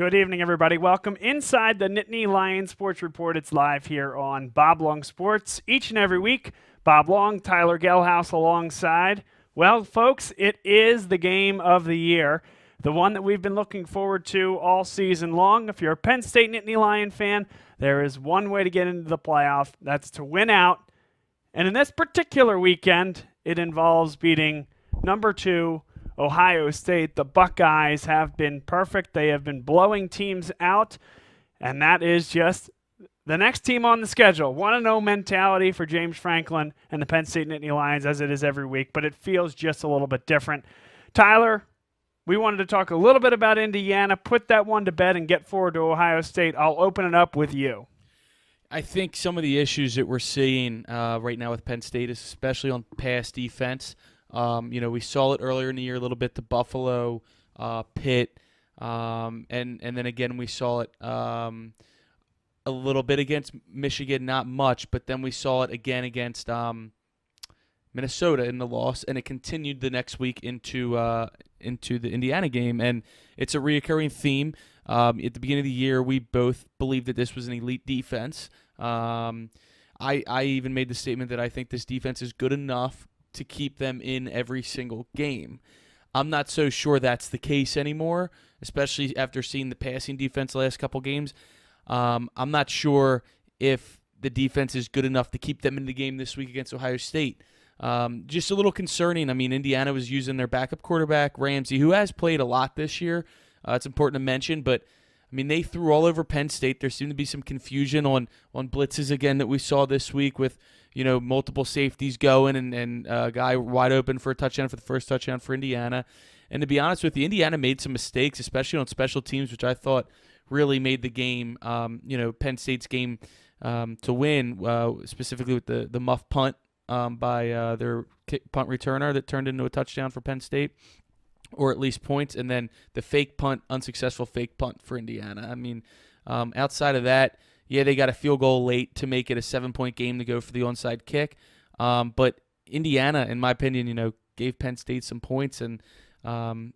Good evening, everybody. Welcome inside the Nittany Lion Sports Report. It's live here on Bob Long Sports each and every week. Bob Long, Tyler Gehlhaus alongside. Well, folks, it is the game of the year, the one that we've been looking forward to all season long. If you're a Penn State Nittany Lion fan, there is one way to get into the playoff. That's to win out. And in this particular weekend, it involves beating number 2 Ohio State. The Buckeyes have been perfect. They have been blowing teams out, and that is just the next team on the schedule. 1-0 mentality for James Franklin and the Penn State Nittany Lions, as it is every week, but it feels just a little bit different. Tyler, we wanted to talk a little bit about Indiana, put that one to bed, and get forward to Ohio State. I'll open it up with you. I think some of the issues that we're seeing right now with Penn State is especially on pass defense. We saw it earlier in the year a little bit to Buffalo, Pitt, and then again we saw it a little bit against Michigan, not much, but then we saw it again against Minnesota in the loss, and it continued the next week into the Indiana game, and it's a reoccurring theme. At the beginning of the year, we both believed that this was an elite defense. I even made the statement that I think this defense is good enough to keep them in every single game. I'm not so sure that's the case anymore, especially after seeing the passing defense the last couple games. I'm not sure if the defense is good enough to keep them in the game this week against Ohio State. Just a little concerning. I mean, Indiana was using their backup quarterback, Ramsey, who has played a lot this year. It's important to mention, but I mean, they threw all over Penn State. There seemed to be some confusion on blitzes again that we saw this week with, multiple safeties going and a guy wide open for a touchdown for the first touchdown for Indiana. And to be honest with you, Indiana made some mistakes, especially on special teams, which I thought really made the game, Penn State's game to win, specifically with the muff punt by their punt returner that turned into a touchdown for Penn State, or at least points, and then the fake punt, unsuccessful fake punt for Indiana. I mean, outside of that, yeah, they got a field goal late to make it a 7-point game to go for the onside kick. But Indiana, in my opinion, gave Penn State some points, and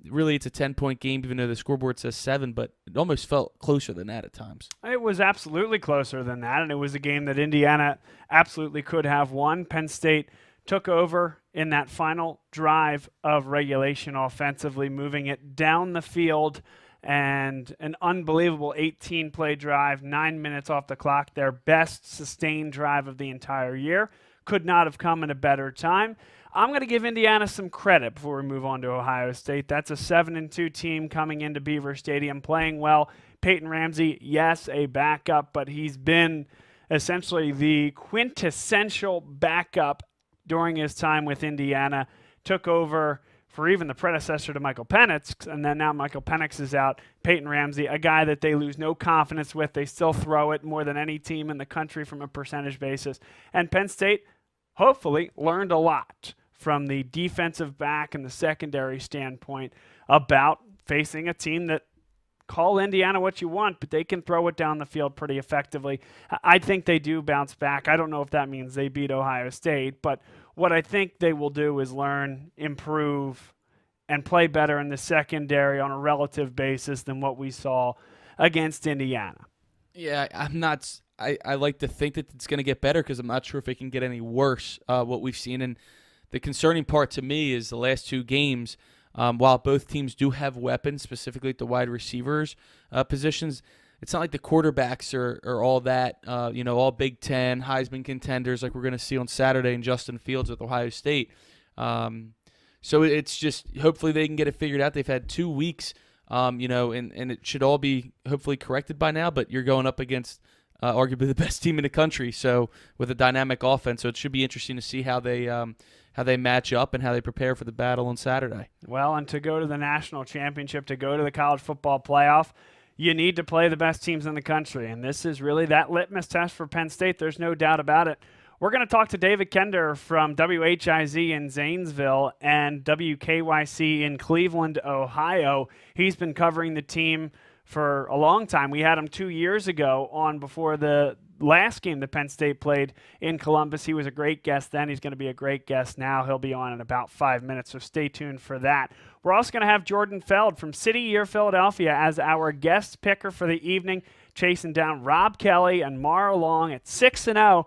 really it's a 10-point game, even though the scoreboard says 7, but it almost felt closer than that at times. It was absolutely closer than that, and it was a game that Indiana absolutely could have won. Penn State took over in that final drive of regulation offensively, moving it down the field, and an unbelievable 18-play drive, 9 minutes off the clock, their best sustained drive of the entire year. Could not have come at a better time. I'm going to give Indiana some credit before we move on to Ohio State. That's a 7-2 team coming into Beaver Stadium, playing well. Peyton Ramsey, yes, a backup, but he's been essentially the quintessential backup during his time with Indiana. Took over for even the predecessor to Michael Penix, and then now Michael Penix is out. Peyton Ramsey, a guy that they lose no confidence with. They still throw it more than any team in the country from a percentage basis. And Penn State, hopefully, learned a lot from the defensive back and the secondary standpoint about facing a team that, call Indiana what you want, but they can throw it down the field pretty effectively. I think they do bounce back. I don't know if that means they beat Ohio State, but what I think they will do is learn, improve, and play better in the secondary on a relative basis than what we saw against Indiana. Yeah, I like to think that it's going to get better because I'm not sure if it can get any worse, what we've seen. And the concerning part to me is the last 2 games, while both teams do have weapons, specifically at the wide receivers positions, it's not like the quarterbacks are all that, all Big Ten, Heisman contenders like we're going to see on Saturday in Justin Fields with Ohio State. So it's just hopefully they can get it figured out. They've had 2 weeks, and it should all be hopefully corrected by now, but you're going up against arguably the best team in the country, so with a dynamic offense. So it should be interesting to see how they match up and how they prepare for the battle on Saturday. Well, and to go to the national championship, to go to the college football playoff, you need to play the best teams in the country, and this is really that litmus test for Penn State. There's no doubt about it. We're going to talk to David Kender from WHIZ in Zanesville and WKYC in Cleveland, Ohio. He's been covering the team for a long time. We had him 2 years ago on before the last game that Penn State played in Columbus. He was a great guest then. He's going to be a great guest now. He'll be on in about 5 minutes, so stay tuned for that. We're also going to have Jordan Feld from City Year Philadelphia as our guest picker for the evening, chasing down Rob Kelly and Mara Long at 6-0.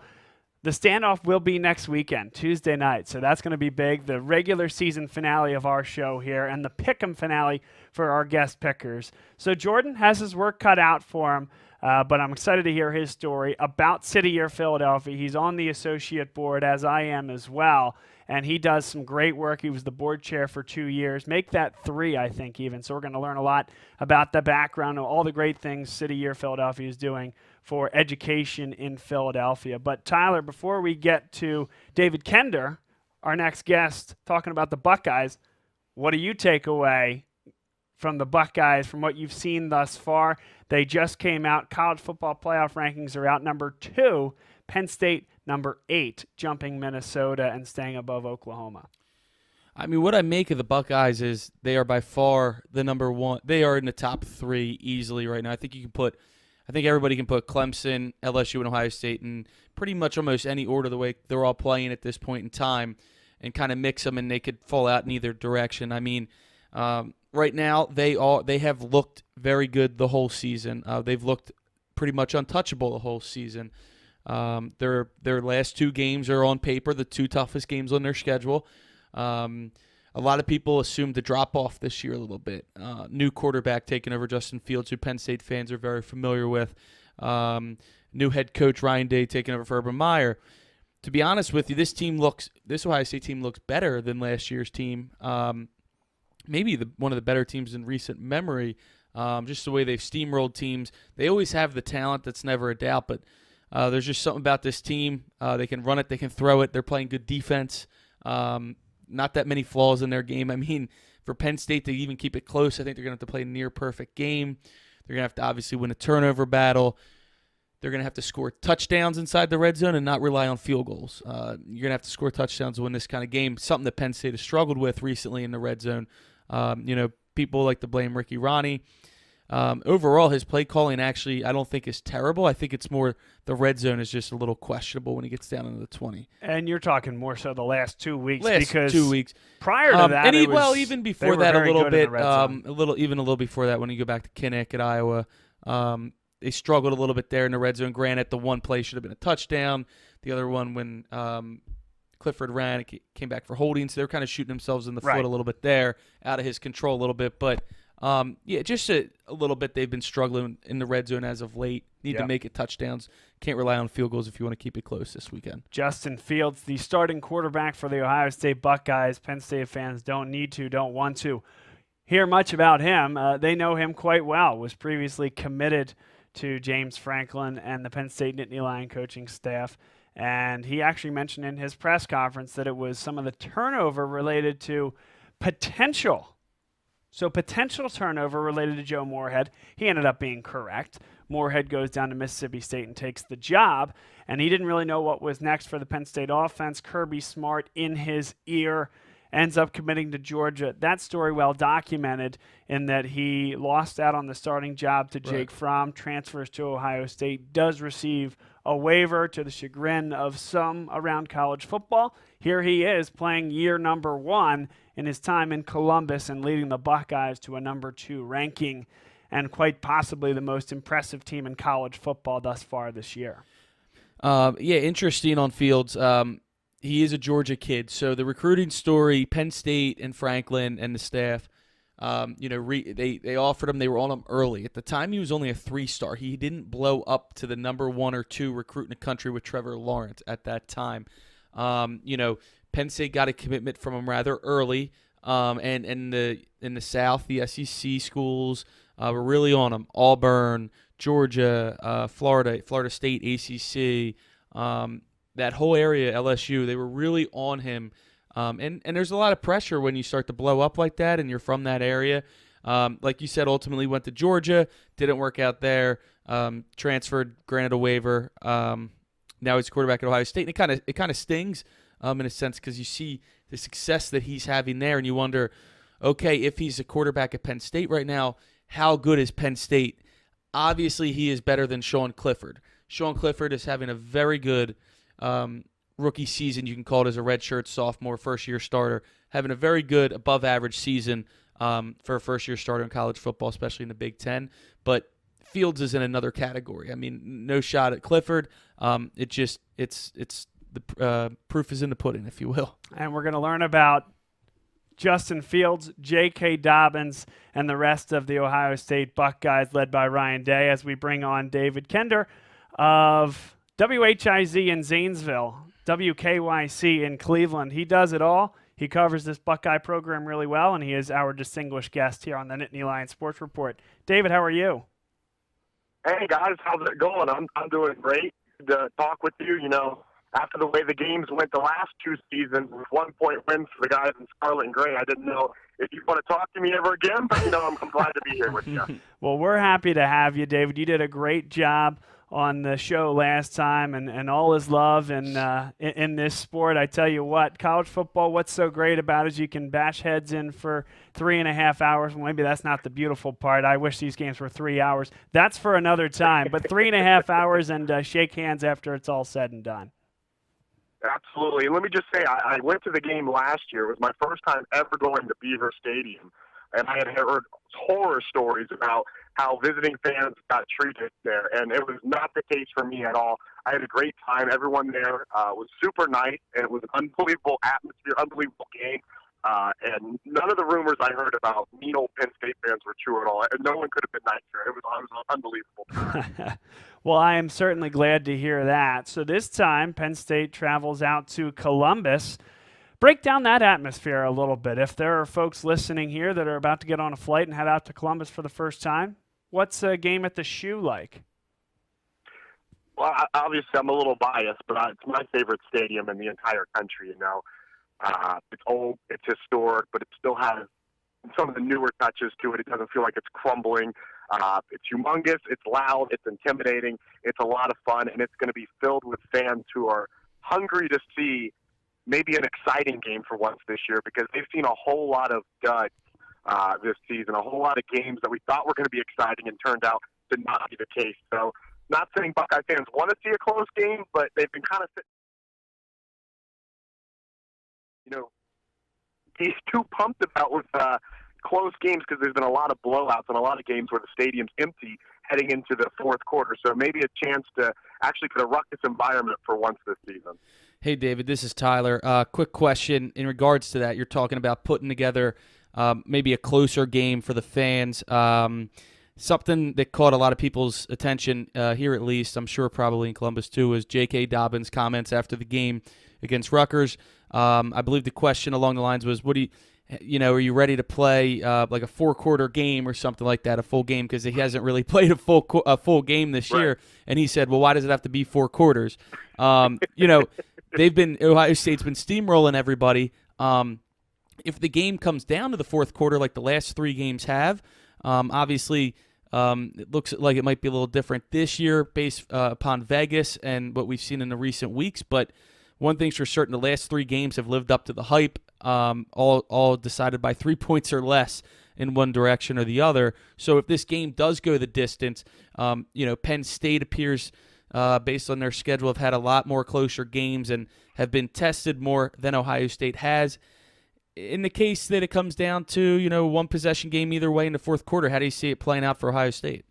The standoff will be next weekend, Tuesday night, so that's going to be big. The regular season finale of our show here and the pick'em finale for our guest pickers. So Jordan has his work cut out for him, but I'm excited to hear his story about City Year Philadelphia. He's on the associate board, as I am as well, and he does some great work. He was the board chair for 2 years. Make that 3, I think, even. So we're going to learn a lot about the background and all the great things City Year Philadelphia is doing for education in Philadelphia. But Tyler, before we get to David Kender, our next guest, talking about the Buckeyes, what do you take away from the Buckeyes, from what you've seen thus far? They just came out. College football playoff rankings are out. Number 2, Penn State, number 8, jumping Minnesota and staying above Oklahoma. I mean, what I make of the Buckeyes is they are by far the number 1. They are in the top 3 easily right now. I think everybody can put Clemson, LSU, and Ohio State in pretty much almost any order the way they're all playing at this point in time, and kind of mix them, and they could fall out in either direction. I mean, right now they have looked very good the whole season. They've looked pretty much untouchable the whole season. Their last 2 games are on paper the 2 toughest games on their schedule. A lot of people assumed the drop-off this year a little bit. New quarterback taking over Justin Fields, who Penn State fans are very familiar with. New head coach Ryan Day taking over for Urban Meyer. To be honest with you, this Ohio State team looks better than last year's team. Maybe one of the better teams in recent memory. Just the way they've steamrolled teams. They always have the talent, that's never a doubt, but there's just something about this team. They can run it, they can throw it. They're playing good defense. Not that many flaws in their game. I mean, for Penn State to even keep it close, I think they're going to have to play a near-perfect game. They're going to have to obviously win a turnover battle. They're going to have to score touchdowns inside the red zone and not rely on field goals. You're going to have to score touchdowns to win this kind of game, something that Penn State has struggled with recently in the red zone. People like to blame Ricky Ronnie. Overall, his play calling actually I don't think is terrible. I think it's more the red zone is just a little questionable when he gets down into the 20. And you're talking more so the last 2 weeks. Because 2 weeks. Prior to that, even before that a little bit, a little before that when you go back to Kinnick at Iowa, they struggled a little bit there in the red zone. Granted, the one play should have been a touchdown. The other one when Clifford ran, it came back for holding, so they're kind of shooting themselves in the foot a little bit there, out of his control a little bit. But just a little bit they've been struggling in the red zone as of late. Need to make it touchdowns. Can't rely on field goals if you want to keep it close this weekend. Justin Fields, the starting quarterback for the Ohio State Buckeyes. Penn State fans don't want to hear much about him. They know him quite well. Was previously committed to James Franklin and the Penn State Nittany Lion coaching staff. And he actually mentioned in his press conference that it was some of the turnover related to potential turnover related to Joe Moorhead. He ended up being correct. Moorhead goes down to Mississippi State and takes the job, and he didn't really know what was next for the Penn State offense. Kirby Smart in his ear ends up committing to Georgia. That story well documented in that he lost out on the starting job to Jake Fromm, transfers to Ohio State, does receive a waiver to the chagrin of some around college football. Here he is playing year number 1 in his time in Columbus and leading the Buckeyes to a number 2 ranking and quite possibly the most impressive team in college football thus far this year. Interesting on Fields. He is a Georgia kid, so the recruiting story, Penn State and Franklin and the staff, they offered him. They were on him early. At the time, he was only a 3-star. He didn't blow up to the number 1 or 2 recruit in the country with Trevor Lawrence at that time. Penn State got a commitment from him rather early, and in the South, the SEC schools were really on him. Auburn, Georgia, Florida State, ACC, that whole area, LSU, they were really on him. And there's a lot of pressure when you start to blow up like that and you're from that area. Like you said, ultimately went to Georgia, didn't work out there, transferred, granted a waiver. Now he's quarterback at Ohio State, and it kind of stings in a sense because you see the success that he's having there, and you wonder, okay, if he's a quarterback at Penn State right now, how good is Penn State? Obviously, he is better than Sean Clifford. Sean Clifford is having a very good rookie season. You can call it as a redshirt sophomore, first-year starter, having a very good above-average season for a first-year starter in college football, especially in the Big Ten. But Fields is in another category. I mean, no shot at Clifford. It's the proof is in the pudding, if you will. And we're going to learn about Justin Fields, J.K. Dobbins, and the rest of the Ohio State Buckeyes, led by Ryan Day, as we bring on David Kender of WHIZ in Zanesville, WKYC in Cleveland. He does it all. He covers this Buckeye program really well, and he is our distinguished guest here on the Nittany Lion Sports Report. David, how are you? Hey, guys, how's it going? I'm doing great. Good to talk with you. You know, after the way the games went the last two seasons with 1-point wins for the guys in scarlet and gray, I didn't know if you want to talk to me ever again, but, you know, I'm glad to be here with you. Well, we're happy to have you, David. You did a great job on the show last time, and all is love in this sport. I tell you what, college football, what's so great about it is you can bash heads in for 3.5 hours. Well, maybe that's not the beautiful part. I wish these games were 3 hours. That's for another time. But 3.5 hours and shake hands after it's all said and done. Absolutely. And let me just say, I went to the game last year. It was my first time ever going to Beaver Stadium. And I had heard horror stories about how visiting fans got treated there. And it was not the case for me at all. I had a great time. Everyone there was super nice. And it was an unbelievable atmosphere, unbelievable game. And none of the rumors I heard about mean old Penn State fans were true at all. And no one could have been nicer. It was unbelievable. Well, I am certainly glad to hear that. So this time, Penn State travels out to Columbus. Break down that atmosphere a little bit. If there are folks listening here that are about to get on a flight and head out to Columbus for the first time, what's a game at the Shoe like? Well, obviously I'm a little biased, but it's my favorite stadium in the entire country, you know. It's old, it's historic, but it still has some of the newer touches to it. It doesn't feel like it's crumbling. It's humongous, it's loud, it's intimidating, it's a lot of fun, and it's going to be filled with fans who are hungry to see maybe an exciting game for once this year, because they've seen a whole lot of duds this season, a whole lot of games that we thought were going to be exciting and turned out to not be the case. So not saying Buckeye fans want to see a close game, but they've been kind of, he's too pumped about with close games because there's been a lot of blowouts and a lot of games where the stadium's empty heading into the fourth quarter. So maybe a chance to actually put a ruckus environment for once this season. Hey, David, this is Tyler. Quick question in regards to that. You're talking about putting together maybe a closer game for the fans. Something that caught a lot of people's attention here, at least, I'm sure probably in Columbus too, was J.K. Dobbins' comments after the game against Rutgers. I believe the question along the lines was, are you ready to play like a 4-quarter game or something like that, a full game, because he hasn't really played a full game this year. And he said, well, why does it have to be 4 quarters? Ohio State's been steamrolling everybody. If the game comes down to the fourth quarter like the last 3 games have, obviously it looks like it might be a little different this year based upon Vegas and what we've seen in the recent weeks. But one thing's for certain, the last 3 games have lived up to the hype, all decided by 3 points or less in one direction or the other. So if this game does go the distance, Penn State appears, based on their schedule, have had a lot more closer games and have been tested more than Ohio State has. In the case that it comes down to, one possession game either way in the fourth quarter, how do you see it playing out for Ohio State?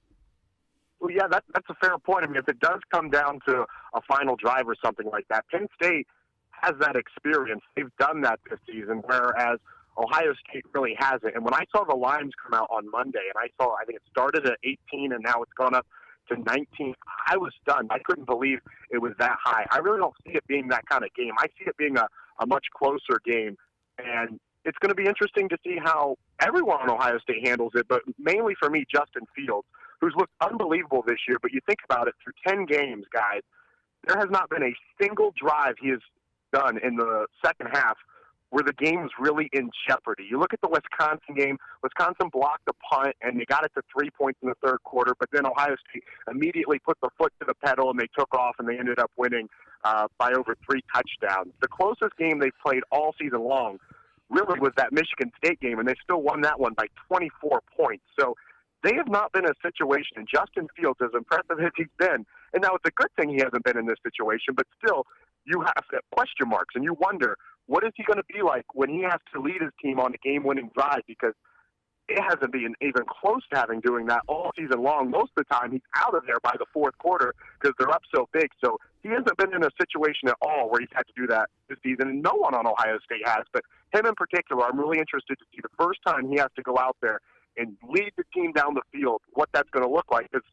Well, yeah, that's a fair point. I mean, if it does come down to a final drive or something like that, Penn State has that experience. They've done that this season, whereas Ohio State really hasn't. And when I saw the lines come out on Monday, and I think it started at 18 and now it's gone up to 19, I was stunned. I couldn't believe it was that high. I really don't see it being that kind of game. I see it being a much closer game. And it's going to be interesting to see how everyone on Ohio State handles it, but mainly for me, Justin Fields, who's looked unbelievable this year. But you think about it, through 10 games, guys, there has not been a single drive he has done in the second half where the game was really in jeopardy. You look at the Wisconsin game, Wisconsin blocked the punt, and they got it to 3 points in the third quarter, but then Ohio State immediately put the foot to the pedal, and they took off, and they ended up winning by over 3 touchdowns. The closest game they've played all season long really was that Michigan State game, and they still won that one by 24 points. So they have not been in a situation, and Justin Fields, as impressive as he's been, and now it's a good thing he hasn't been in this situation, but still, you have question marks, and you wonder, what is he going to be like when he has to lead his team on a game-winning drive? Because it hasn't been even close to having doing that all season long. Most of the time, he's out of there by the fourth quarter because they're up so big. So he hasn't been in a situation at all where he's had to do that this season, and no one on Ohio State has. But him in particular, I'm really interested to see the first time he has to go out there and lead the team down the field, what that's going to look like, because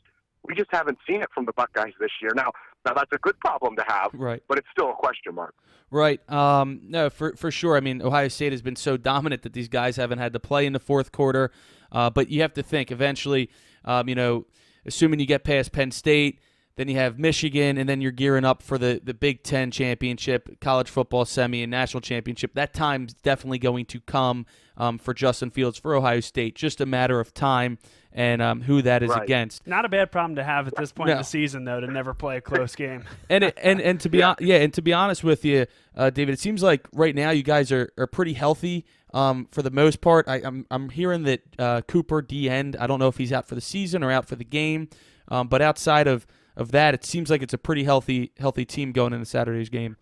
we just haven't seen it from the Buckeyes this year. Now that's a good problem to have, right, but it's still a question mark. Right. No, for sure. I mean, Ohio State has been so dominant that these guys haven't had to play in the fourth quarter. But you have to think eventually, assuming you get past Penn State, then you have Michigan, and then you're gearing up for the Big Ten championship, college football semi, and national championship. That time's definitely going to come for Justin Fields, for Ohio State. Just a matter of time and who that is against. Not a bad problem to have at this point in the season, though, to never play a close game. And to be honest with you, David, it seems like right now you guys are pretty healthy for the most part. I'm hearing that Cooper D. End, I don't know if he's out for the season or out for the game, but outside of that, it seems like it's a pretty healthy team going into Saturday's game.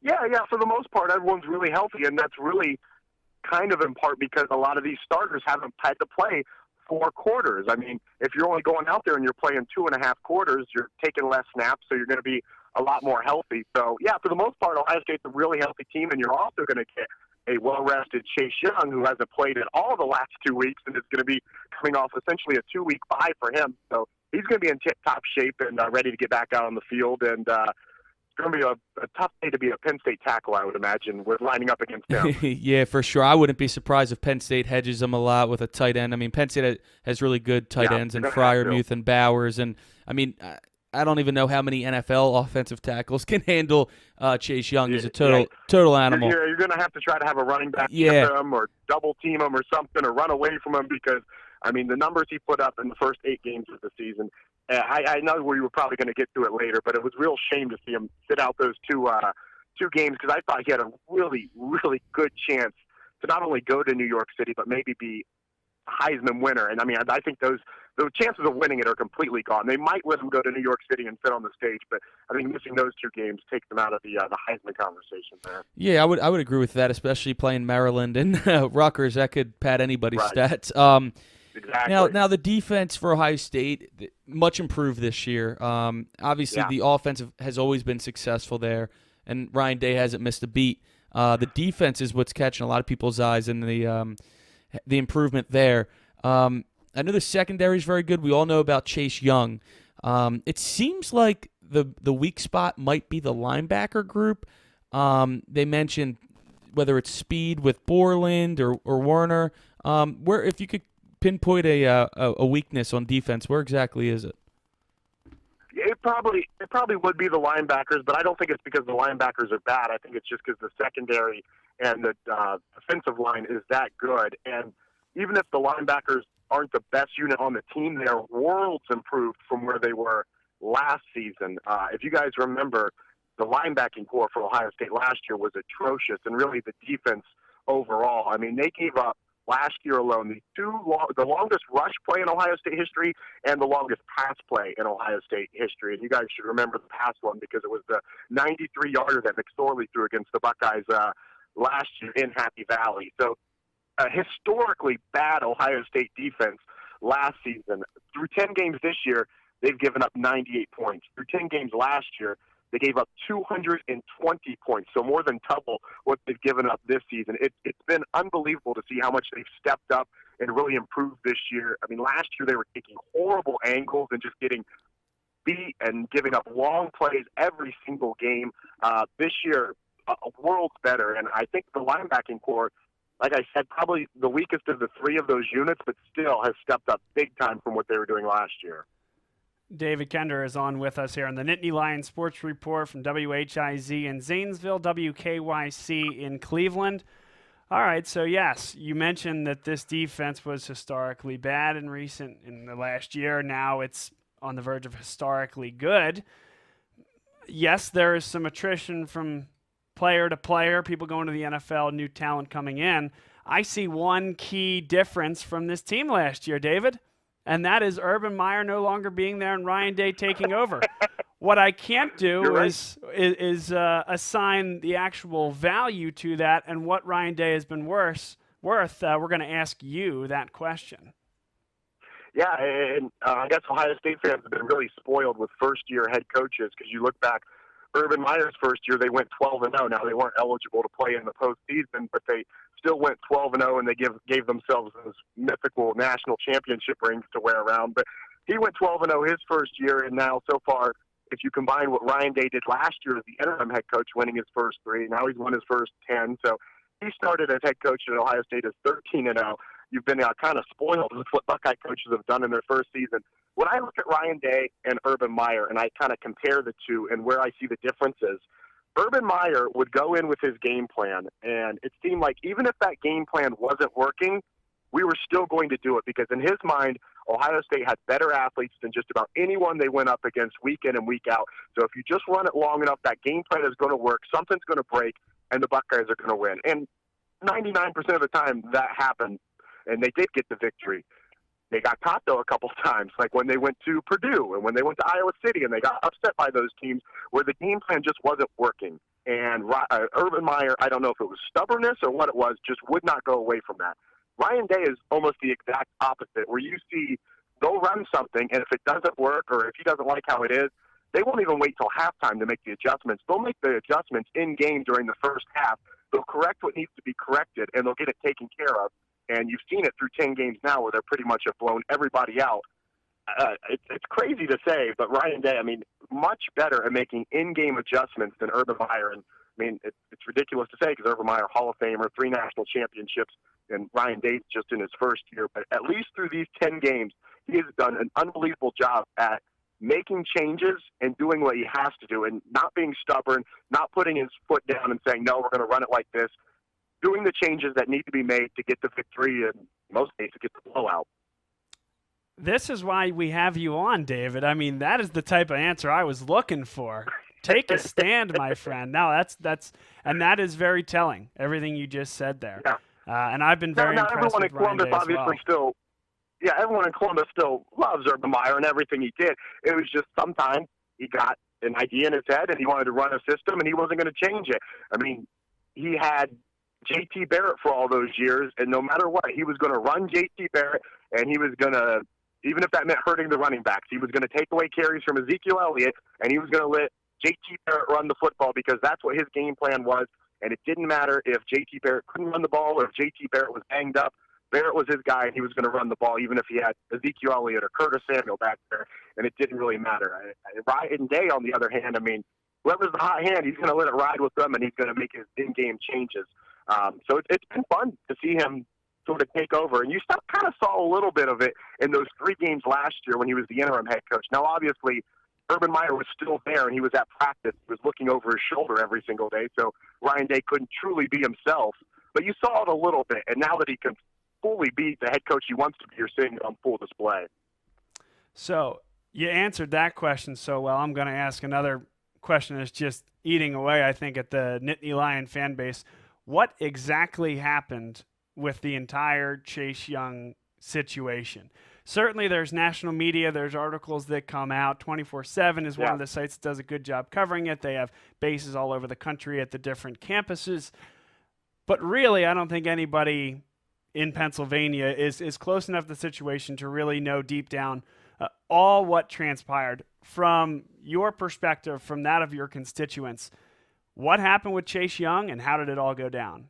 Yeah, for the most part, everyone's really healthy, and that's really kind of in part because a lot of these starters haven't had to play 4 quarters. I mean, if you're only going out there and you're playing 2.5 quarters, you're taking less snaps, so you're going to be a lot more healthy. So, yeah, for the most part, Ohio State's a really healthy team, and you're also going to get a well-rested Chase Young, who hasn't played in all the last 2 weeks, and is going to be coming off essentially a 2-week bye for him. So he's going to be in tip-top shape and ready to get back out on the field, and it's going to be a tough day to be a Penn State tackle, I would imagine, with lining up against him. Yeah, for sure. I wouldn't be surprised if Penn State hedges him a lot with a tight end. I mean, Penn State has really good tight ends in Freiermuth and Bowers. And, I mean, I don't even know how many NFL offensive tackles can handle Chase Young. He's a total animal. You're going to have to try to have a running back with him or double team him or something or run away from him because, I mean, the numbers he put up in the first 8 games of the season, I know where you were probably going to get to it later, but it was a real shame to see him sit out those two games because I thought he had a really, really good chance to not only go to New York City, but maybe be a Heisman winner. And, I mean, I think those chances of winning it are completely gone. They might let him go to New York City and sit on the stage, but I think missing those 2 games takes them out of the Heisman conversation there. Yeah, I would agree with that, especially playing Maryland and Rutgers. That could pad anybody's stats. Exactly. Now the defense for Ohio State, much improved this year. Obviously, the offense has always been successful there, and Ryan Day hasn't missed a beat. The defense is what's catching a lot of people's eyes, and the improvement there. I know the secondary is very good. We all know about Chase Young. It seems like the weak spot might be the linebacker group. They mentioned whether it's speed with Borland or Werner. Where if you could pinpoint a weakness on defense, where exactly is it? It probably would be the linebackers, but I don't think it's because the linebackers are bad. I think it's just because the secondary and the defensive line is that good. And even if the linebackers aren't the best unit on the team, they are worlds improved from where they were last season. If you guys remember, the linebacking core for Ohio State last year was atrocious, and really the defense overall. I mean, they gave up last year alone the longest rush play in Ohio State history and the longest pass play in Ohio State history. And you guys should remember the pass one because it was the 93-yarder that McSorley threw against the Buckeyes last year in Happy Valley. So a historically bad Ohio State defense last season. Through 10 games this year, they've given up 98 points. Through 10 games last year, they gave up 220 points, so more than double what they've given up this season. It's been unbelievable to see how much they've stepped up and really improved this year. I mean, last year they were taking horrible angles and just getting beat and giving up long plays every single game. This year, a world's better, and I think the linebacking core, like I said, probably the weakest of the 3 of those units, but still has stepped up big time from what they were doing last year. David Kender is on with us here on the Nittany Lion Sports Report from WHIZ in Zanesville, WKYC in Cleveland. All right, so yes, you mentioned that this defense was historically bad in the last year. Now it's on the verge of historically good. Yes, there is some attrition from player to player, people going to the NFL, new talent coming in. I see one key difference from this team last year, David. and that is Urban Meyer no longer being there and Ryan Day taking over. What I can't do is assign the actual value to that and what Ryan Day has been worth. We're going to ask you that question. Yeah, and I guess Ohio State fans have been really spoiled with first-year head coaches because you look back, Urban Meyer's first year, they went 12-0. Now, they weren't eligible to play in the postseason, but they still went 12-0, and they gave themselves those mythical national championship rings to wear around. But he went 12-0 his first year, and now so far, if you combine what Ryan Day did last year as the interim head coach, winning his first 3, now he's won his first 10. So he started as head coach at Ohio State as 13-0. You've been kind of spoiled with what Buckeye coaches have done in their first season. When I look at Ryan Day and Urban Meyer and I kind of compare the two and where I see the differences, Urban Meyer would go in with his game plan, and it seemed like even if that game plan wasn't working, we were still going to do it because in his mind, Ohio State had better athletes than just about anyone they went up against week in and week out. So if you just run it long enough, that game plan is going to work, something's going to break, and the Buckeyes are going to win. And 99% of the time that happened, and they did get the victory. They got caught, though, a couple times, like when they went to Purdue and when they went to Iowa City, and they got upset by those teams where the game plan just wasn't working. And Urban Meyer, I don't know if it was stubbornness or what it was, just would not go away from that. Ryan Day is almost the exact opposite, where you see they'll run something, and if it doesn't work or if he doesn't like how it is, they won't even wait till halftime to make the adjustments. They'll make the adjustments in-game during the first half. They'll correct what needs to be corrected, and they'll get it taken care of. And you've seen it through 10 games now where they pretty much have blown everybody out. It's crazy to say, but Ryan Day, I mean, much better at making in-game adjustments than Urban Meyer. And, I mean, it's ridiculous to say because Urban Meyer, Hall of Famer, 3 national championships, and Ryan Day's just in his first year. But at least through these 10 games, he has done an unbelievable job at making changes and doing what he has to do and not being stubborn, not putting his foot down and saying, no, we're going to run it like this. Doing the changes that need to be made to get the victory and, in most cases, to get the blowout. This is why we have you on, David. I mean, that is the type of answer I was looking for. Take a stand, my friend. No, and that is very telling, everything you just said there. Yeah. And I've been very impressed everyone with in Columbus Ryan Day as obviously well. everyone in Columbus still loves Urban Meyer and everything he did. It was just sometimes he got an idea in his head and he wanted to run a system and he wasn't going to change it. I mean, he had J.T. Barrett for all those years, and no matter what, he was going to run J.T. Barrett, and he was going to, even if that meant hurting the running backs, he was going to take away carries from Ezekiel Elliott, and he was going to let J.T. Barrett run the football because that's what his game plan was, and it didn't matter if J.T. Barrett couldn't run the ball or if J.T. Barrett was banged up. Barrett was his guy, and he was going to run the ball even if he had Ezekiel Elliott or Curtis Samuel back there, and it didn't really matter. Ryan Day, on the other hand, I mean, whoever's the hot hand, he's going to let it ride with them, and he's going to make his in-game changes. So it's been fun to see him sort of take over. And you kind of saw a little bit of it in those 3 games last year when he was the interim head coach. Now, obviously, Urban Meyer was still there, and he was at practice. He was looking over his shoulder every single day, so Ryan Day couldn't truly be himself. But you saw it a little bit, and now that he can fully be the head coach he wants to be, you're seeing it on full display. So you answered that question so well. I'm going to ask another question that's just eating away, I think, at the Nittany Lion fan base. What exactly happened with the entire Chase Young situation? Certainly there's national media, there's articles that come out. 24/7 is one of the sites that does a good job covering it. They have bases all over the country at the different campuses. But really, I don't think anybody in Pennsylvania is close enough to the situation to really know deep down all what transpired. From your perspective, from that of your constituents, what happened with Chase Young and how did it all go down?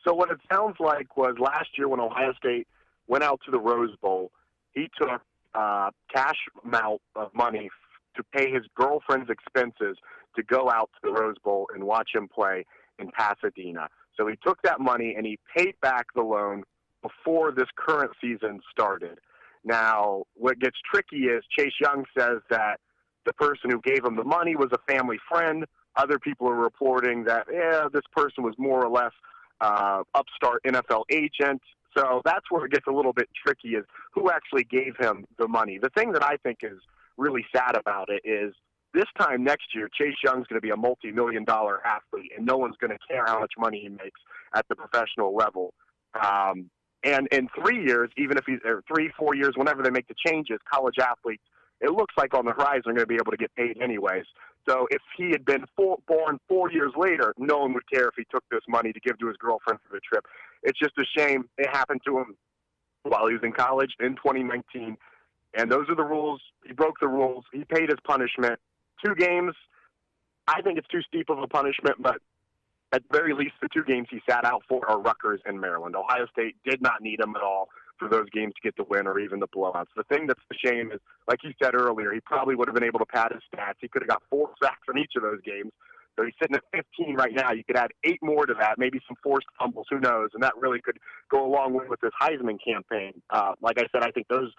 So what it sounds like was last year when Ohio State went out to the Rose Bowl, he took cash amount of money to pay his girlfriend's expenses to go out to the Rose Bowl and watch him play in Pasadena. So he took that money and he paid back the loan before this current season started. Now, what gets tricky is Chase Young says that the person who gave him the money was a family friend. Other people are reporting that, this person was more or less upstart NFL agent. So that's where it gets a little bit tricky, is who actually gave him the money. The thing that I think is really sad about it is this time next year, Chase Young's going to be a multi-million-dollar athlete, and no one's going to care how much money he makes at the professional level. And in 3 years, even if he's or 3, 4 years, whenever they make the changes, college athletes, it looks like on the horizon they're going to be able to get paid anyways. So if he had been born 4 years later, no one would care if he took this money to give to his girlfriend for the trip. It's just a shame it happened to him while he was in college in 2019. And those are the rules. He broke the rules. He paid his punishment. 2 games, I think it's too steep of a punishment, but at the very least, the 2 games he sat out for are Rutgers and Maryland. Ohio State did not need him at all for those games to get the win or even the blowouts. The thing that's the shame is, like you said earlier, he probably would have been able to pad his stats. He could have got 4 sacks in each of those games. So he's sitting at 15 right now. You could add 8 more to that, maybe some forced fumbles, who knows? And that really could go a long way with this Heisman campaign. Like I said, I think those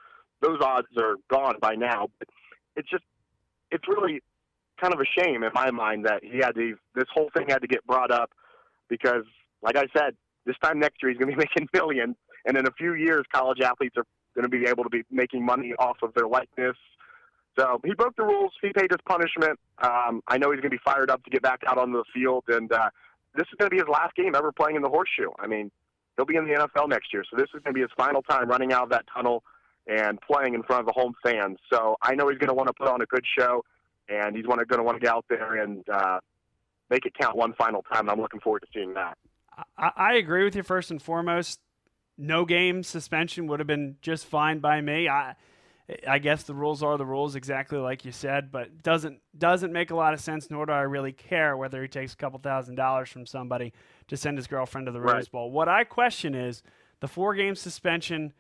odds are gone by now. But it's really kind of a shame in my mind that this whole thing had to get brought up because, like I said, this time next year he's going to be making millions, and in a few years college athletes are going to be able to be making money off of their likeness. So he broke the rules. He paid his punishment. I know he's going to be fired up to get back out on the field, and this is going to be his last game ever playing in the horseshoe. I mean, he'll be in the NFL next year, so this is going to be his final time running out of that tunnel and playing in front of the home fans. So I know he's going to want to put on a good show, and he's going to want to get out there and make it count one final time. And I'm looking forward to seeing that. I agree with you first and foremost. No game suspension would have been just fine by me. I guess the rules are the rules, exactly like you said, but doesn't make a lot of sense, nor do I really care whether he takes a couple $1,000s from somebody to send his girlfriend to the Rose Bowl. What I question is the 4-game suspension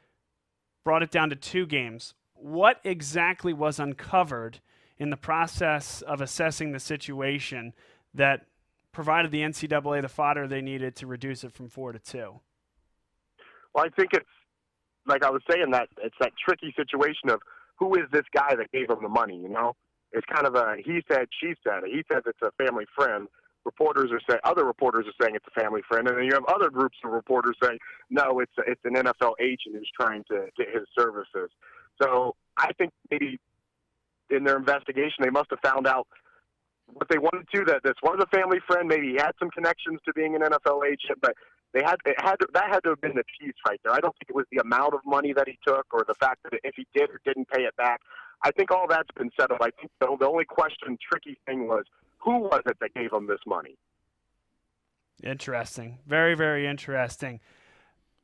brought it down to 2 games. What exactly was uncovered in the process of assessing the situation that provided the NCAA the fodder they needed to reduce it from 4 to 2? Well, I think it's, like I was saying, that it's that tricky situation of who is this guy that gave him the money, you know? It's kind of a he said, she said. He says it's a family friend. Other reporters are saying it's a family friend, and then you have other groups of reporters saying, no, it's an NFL agent who's trying to get his services. So I think maybe in their investigation they must have found out what they wanted to, that this was a family friend. Maybe he had some connections to being an NFL agent, but that had to have been the piece right there. I don't think it was the amount of money that he took or the fact that if he did or didn't pay it back. I think all that's been settled. I think the only tricky thing was, who was it that gave him this money? Interesting. Very, very interesting.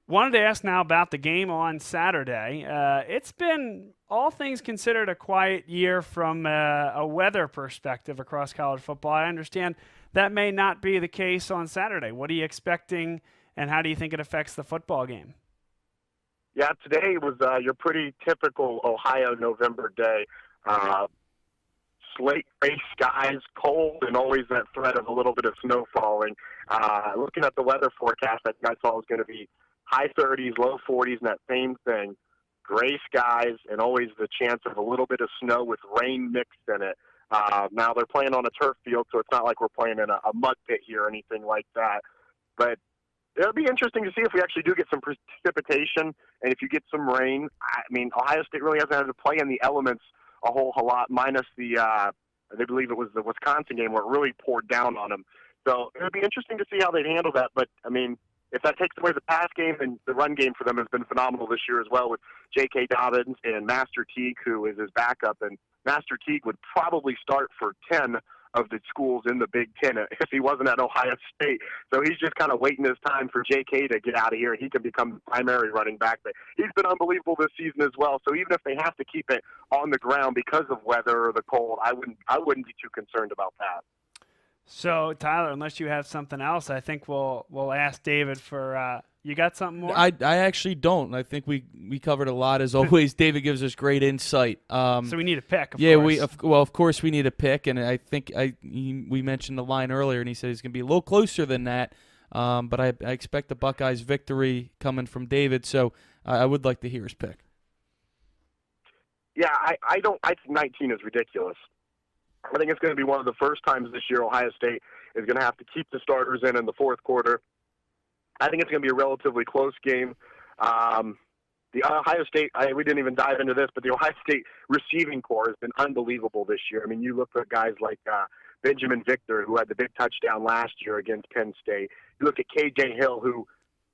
Wanted to ask now about the game on Saturday. It's been, all things considered, a quiet year from a weather perspective across college football. I understand that may not be the case on Saturday. What are you expecting, and how do you think it affects the football game? Yeah, today was your pretty typical Ohio November day. Slate gray skies, cold, and always that threat of a little bit of snow falling. Looking at the weather forecast, I think I saw it was going to be high 30s, low 40s, and that same thing. Gray skies and always the chance of a little bit of snow with rain mixed in it. Now they're playing on a turf field, so it's not like we're playing in a mud pit here or anything like that. But it'll be interesting to see if we actually do get some precipitation and if you get some rain. I mean, Ohio State really hasn't had to play in the elements a whole lot, minus they believe it was the Wisconsin game where it really poured down on them. So it'll be interesting to see how they handle that. But, I mean, if that takes away the pass game, then the run game for them has been phenomenal this year as well, with J.K. Dobbins and Master Teague, who is his backup. And Master Teague would probably start for 10 of the schools in the Big Ten if he wasn't at Ohio State. So he's just kind of waiting his time for J.K. to get out of here, and he can become the primary running back. But he's been unbelievable this season as well. So even if they have to keep it on the ground because of weather or the cold, I wouldn't be too concerned about that. So, Tyler, unless you have something else, I think we'll ask David for you got something more? I actually don't. I think we covered a lot as always. David gives us great insight. So we need a pick, of course. Of course we need a pick, and I think we mentioned the line earlier, and he said he's going to be a little closer than that. But I expect the Buckeyes victory coming from David, so I would like to hear his pick. Yeah, I think 19 is ridiculous. I think it's going to be one of the first times this year Ohio State is going to have to keep the starters in the fourth quarter. I think it's going to be a relatively close game. The Ohio State, we didn't even dive into this, but the Ohio State receiving core has been unbelievable this year. I mean, you look at guys like Benjamin Victor, who had the big touchdown last year against Penn State. You look at K.J. Hill, who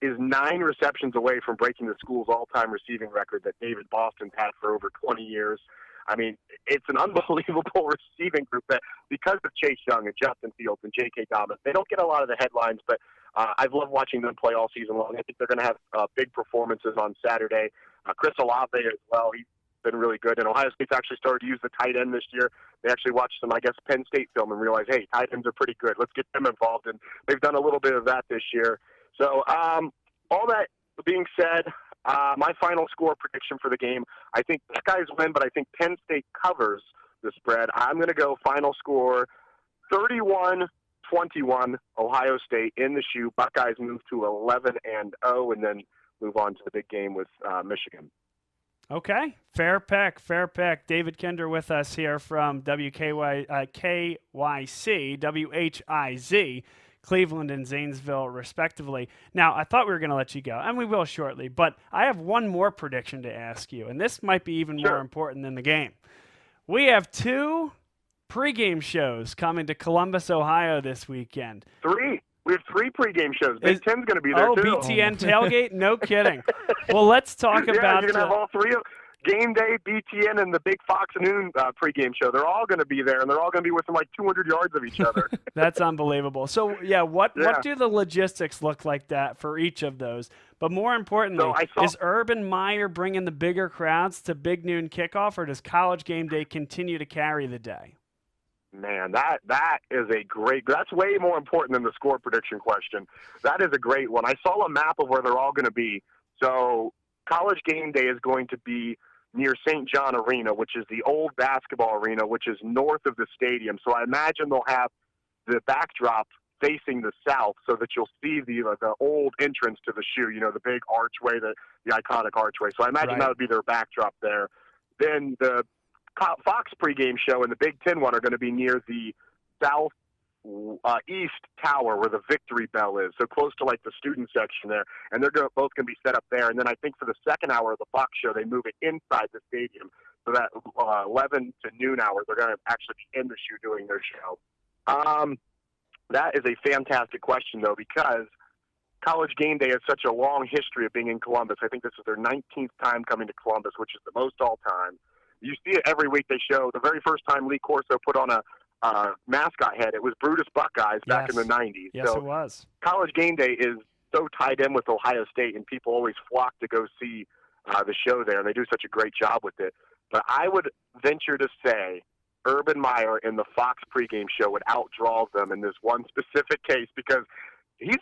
is 9 receptions away from breaking the school's all-time receiving record that David Boston's had for over 20 years. I mean, it's an unbelievable receiving group that, because of Chase Young and Justin Fields and J.K. Dobbins, they don't get a lot of the headlines, but I've loved watching them play all season long. I think they're going to have big performances on Saturday. Chris Olave as well. He's been really good. And Ohio State's actually started to use the tight end this year. They actually watched some, I guess, Penn State film and realized, hey, tight ends are pretty good. Let's get them involved. And they've done a little bit of that this year. So all that being said, my final score prediction for the game, I think Buckeyes win, but I think Penn State covers the spread. I'm going to go final score 31-21 Ohio State in the shoe. Buckeyes move to 11-0 and then move on to the big game with Michigan. Okay, fair pick. David Kinder with us here from WKYC, WHIZ, Cleveland and Zanesville, respectively. Now, I thought we were going to let you go, and we will shortly, but I have one more prediction to ask you, and this might be even more important than the game. We have 2 pregame shows coming to Columbus, Ohio this weekend. 3. We have 3 pregame shows. Big Ten's going to be there, too. BTN tailgate? No kidding. Well, let's talk about... you're going to have all 3 of Game Day, BTN, and the big Fox Noon pregame show. They're all going to be there, and they're all going to be within like 200 yards of each other. That's unbelievable. So, what do the logistics look like that for each of those? But more importantly, is Urban Meyer bringing the bigger crowds to Big Noon kickoff, or does College Game Day continue to carry the day? Man, that is a great – that's way more important than the score prediction question. That is a great one. I saw a map of where they're all going to be. So College Game Day is going to be near St. John Arena, which is the old basketball arena, which is north of the stadium. So I imagine they'll have the backdrop facing the south so that you'll see the old entrance to the shoe, the big archway, the iconic archway. So I imagine that would be their backdrop there. Then the Fox pregame show and the Big Ten one are going to be near the south east tower where the Victory Bell is, so close to like the student section there, and they're both going to be set up there. And then I think for the second hour of the Fox show, they move it inside the stadium, so that 11 to noon hour, they're going to actually be in the shoe doing their show. That is a fantastic question, though, because College Game Day has such a long history of being in Columbus. I think this is their 19th time coming to Columbus, which is the most all time. You see it every week. They show the very first time Lee Corso put on a mascot head, it was Brutus Buckeyes back in the 90s. Yes, so it was. College Game Day is so tied in with Ohio State, and people always flock to go see the show there, and they do such a great job with it. But I would venture to say Urban Meyer in the Fox pregame show would outdraw them in this one specific case because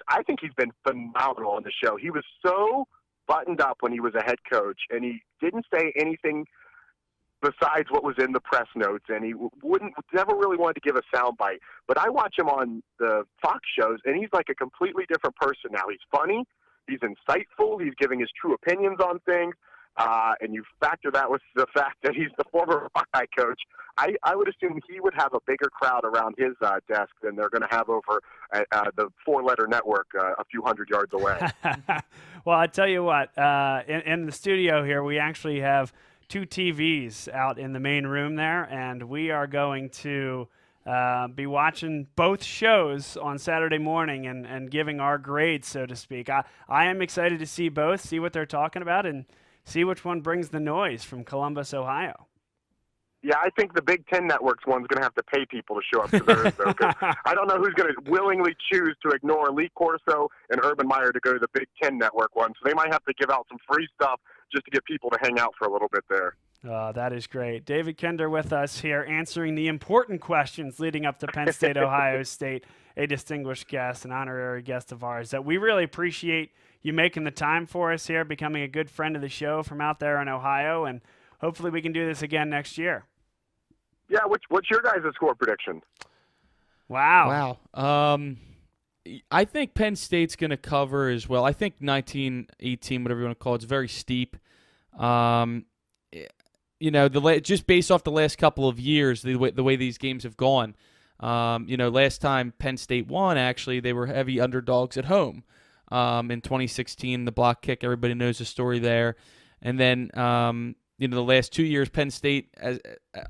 I think he's been phenomenal on the show. He was so buttoned up when he was a head coach, and he didn't say anything besides what was in the press notes, and he never really wanted to give a soundbite. But I watch him on the Fox shows, and he's like a completely different person now. He's funny, he's insightful, he's giving his true opinions on things, and you factor that with the fact that he's the former Buckeye coach. I would assume he would have a bigger crowd around his desk than they're going to have over at the four-letter network a few hundred yards away. Well, I tell you what, in the studio here, we actually have 2 TVs out in the main room there, and we are going to be watching both shows on Saturday morning and giving our grades, so to speak. I am excited to see both, see what they're talking about, and see which one brings the noise from Columbus, Ohio. Yeah, I think the Big Ten Network's one's going to have to pay people to show up to theirs, though, 'cause I don't know who's going to willingly choose to ignore Lee Corso and Urban Meyer to go to the Big Ten Network one. So they might have to give out some free stuff just to get people to hang out for a little bit there. That is great. David Kinder with us here answering the important questions leading up to Penn State, Ohio State, a distinguished guest, an honorary guest of ours. That we really appreciate you making the time for us here, becoming a good friend of the show from out there in Ohio, and hopefully we can do this again next year. Yeah, what's your guys' score prediction? Wow. I think Penn State's going to cover as well. I think 19-18, whatever you want to call it, is very steep. Just based off the last couple of years, the way these games have gone. Last time Penn State won, actually, they were heavy underdogs at home. In 2016, the block kick, everybody knows the story there. And then, the last 2 years, Penn State,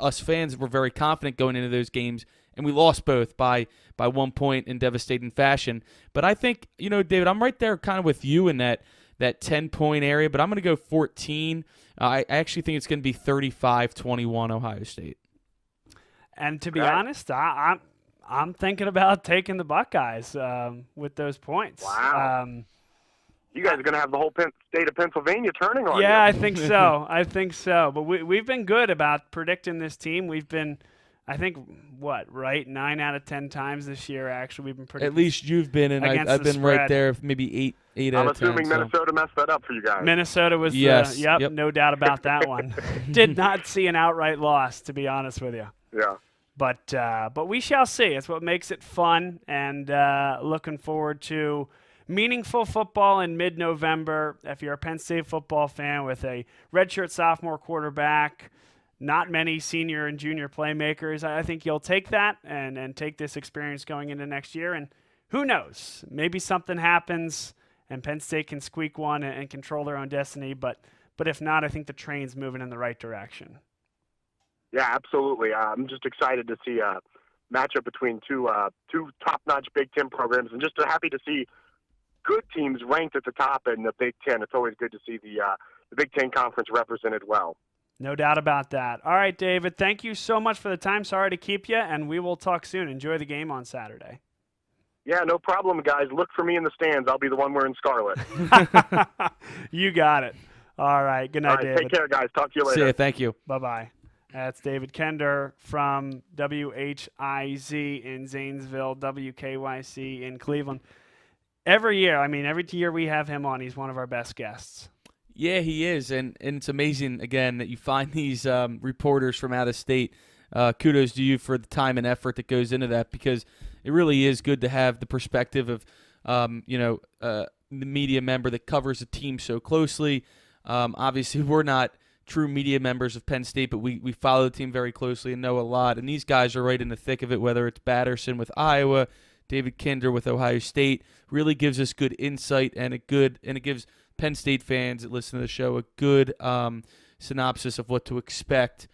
us fans, were very confident going into those games, and we lost both by by 1 point in devastating fashion. But I think, David, I'm right there kind of with you in that 10-point area, but I'm going to go 14. I actually think it's going to be 35-21 Ohio State. And to be honest, I'm thinking about taking the Buckeyes with those points. Wow. You guys are going to have the whole state of Pennsylvania turning on you. Yeah, I think so. But we've been good about predicting this team. We've been, I think, right? 9 out of 10 times this year, actually. We've been pretty. At least you've been, and I've been spread. Right there, maybe 8 out of 10. I'm assuming Minnesota messed that up for you guys. Minnesota was, yes. Yep, no doubt about that one. Did not see an outright loss, to be honest with you. Yeah. But we shall see. It's what makes it fun, and looking forward to meaningful football in mid-November. If you're a Penn State football fan with a redshirt sophomore quarterback, not many senior and junior playmakers, I think you'll take that and take this experience going into next year. And who knows? Maybe something happens and Penn State can squeak one and control their own destiny. But if not, I think the train's moving in the right direction. Yeah, absolutely. I'm just excited to see a matchup between two top-notch Big Ten programs, and just happy to see good teams ranked at the top in the Big Ten. It's always good to see the Big Ten Conference represented well. No doubt about that. All right, David, thank you so much for the time. Sorry to keep you, and we will talk soon. Enjoy the game on Saturday. Yeah, no problem, guys. Look for me in the stands. I'll be the one wearing scarlet. You got it. All right. Good night, All right, David. take care, guys. Talk to you later. See you. Thank you. Bye-bye. That's David Kender from WHIZ in Zanesville, WKYC in Cleveland. Every year we have him on. He's one of our best guests. Yeah, he is, and it's amazing, again, that you find these reporters from out of state. Kudos to you for the time and effort that goes into that, because it really is good to have the perspective of, the media member that covers a team so closely. Obviously, we're not true media members of Penn State, but we follow the team very closely and know a lot, and these guys are right in the thick of it, whether it's Batterson with Iowa, David Kinder with Ohio State. Really gives us good insight, and it gives Penn State fans that listen to the show a good synopsis of what to expect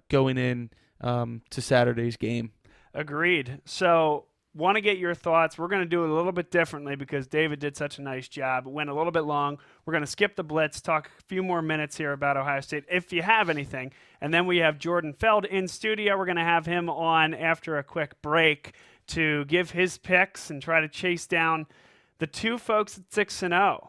going in to Saturday's game. Agreed. So, want to get your thoughts. We're going to do it a little bit differently because David did such a nice job. It went a little bit long. We're going to skip the blitz, talk a few more minutes here about Ohio State, if you have anything. And then we have Jordan Feld in studio. We're going to have him on after a quick break to give his picks and try to chase down the two folks at 6-0.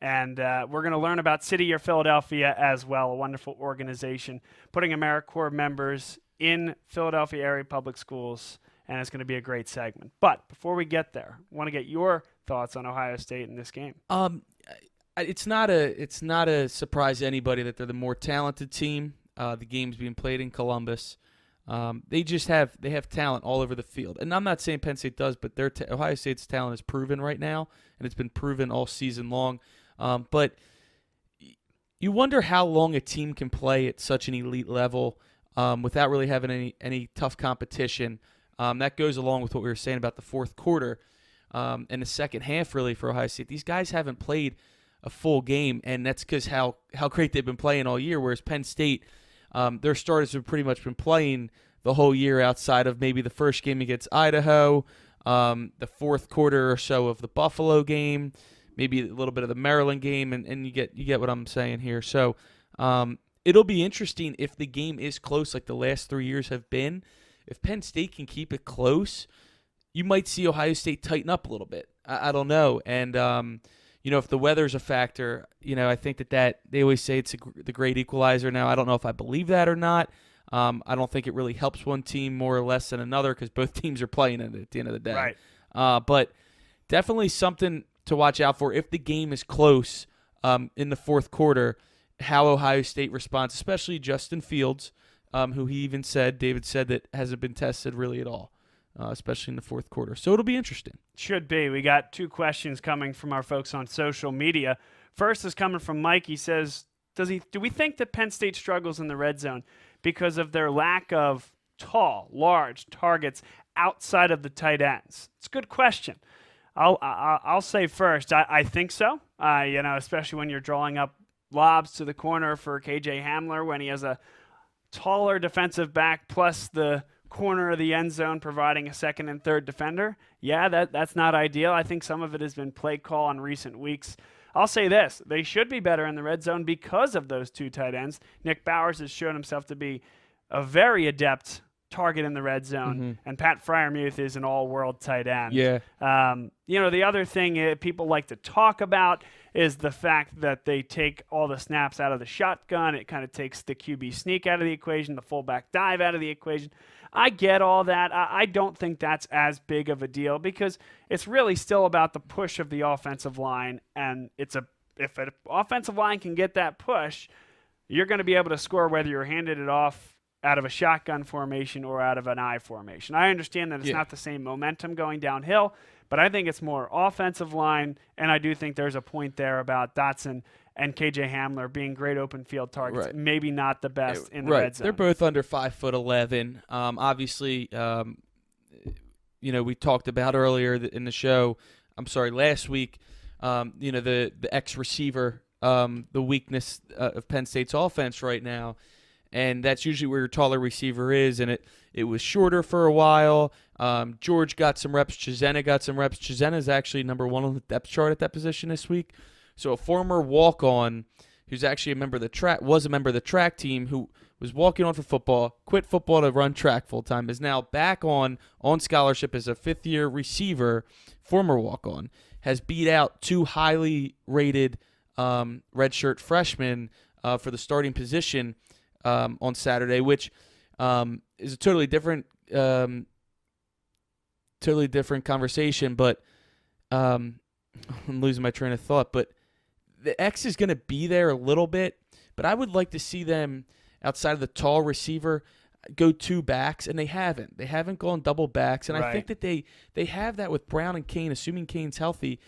And we're going to learn about City of Philadelphia as well, a wonderful organization putting AmeriCorps members in Philadelphia area public schools, and it's going to be a great segment. But before we get there, I want to get your thoughts on Ohio State in this game. It's not a surprise to anybody that they're the more talented team. The game's being played in Columbus. They have talent all over the field, and I'm not saying Penn State does, but Ohio State's talent is proven right now, and it's been proven all season long. But you wonder how long a team can play at such an elite level without really having any tough competition. That goes along with what we were saying about the fourth quarter and the second half, really, for Ohio State. These guys haven't played a full game, and that's because how great they've been playing all year, whereas Penn State, their starters have pretty much been playing the whole year outside of maybe the first game against Idaho, the fourth quarter or so of the Buffalo game, maybe a little bit of the Maryland game, and you get what I'm saying here. So it'll be interesting if the game is close like the last 3 years have been. If Penn State can keep it close, you might see Ohio State tighten up a little bit. I don't know. And, if the weather's a factor, I think that they always say it's the great equalizer. Now, I don't know if I believe that or not. I don't think it really helps one team more or less than another because both teams are playing it at the end of the day. Right. But definitely something to watch out for if the game is close in the fourth quarter, how Ohio State responds, especially Justin Fields, who David said that hasn't been tested really at all, especially in the fourth quarter. So it'll be interesting. Should be. We got two questions coming from our folks on social media. First is coming from Mike. He says, do we think that Penn State struggles in the red zone because of their lack of tall, large targets outside of the tight ends? It's a good question. I'll say first, I think so. Especially when you're drawing up lobs to the corner for KJ Hamler when he has a taller defensive back plus the corner of the end zone, providing a second and third defender. Yeah, that's not ideal. I think some of it has been play call in recent weeks. I'll say this, they should be better in the red zone because of those two tight ends. Nick Bowers has shown himself to be a very adept target in the red zone, and Pat Freiermuth is an all-world tight end. Yeah. The other thing people like to talk about is the fact that they take all the snaps out of the shotgun. It kind of takes the QB sneak out of the equation, the fullback dive out of the equation. I get all that. I don't think that's as big of a deal because it's really still about the push of the offensive line, and if an offensive line can get that push, you're going to be able to score whether you're handed it off out of a shotgun formation or out of an I formation. I understand that it's not the same momentum going downhill, but I think it's more offensive line, and I do think there's a point there about Dotson and KJ Hamler being great open field targets. Right. Maybe not the best in the red zone. They're both under 5'11". Obviously, we talked about earlier in the show. Last week. The X receiver, the weakness of Penn State's offense right now. And that's usually where your taller receiver is, and it was shorter for a while. George got some reps. Chisena got some reps. Chisena is actually number 1 on the depth chart at that position this week. So a former walk-on who's actually was a member of the track team who was walking on for football, quit football to run track full-time, is now back on scholarship as a fifth-year receiver, former walk-on, has beat out 2 highly rated redshirt freshmen for the starting position on Saturday, which is a totally different conversation. But I'm losing my train of thought. But the X is going to be there a little bit, but I would like to see them outside of the tall receiver go 2 backs, and they haven't. They haven't gone double backs, and I think that they have that with Brown and Kane, assuming Kane's healthy.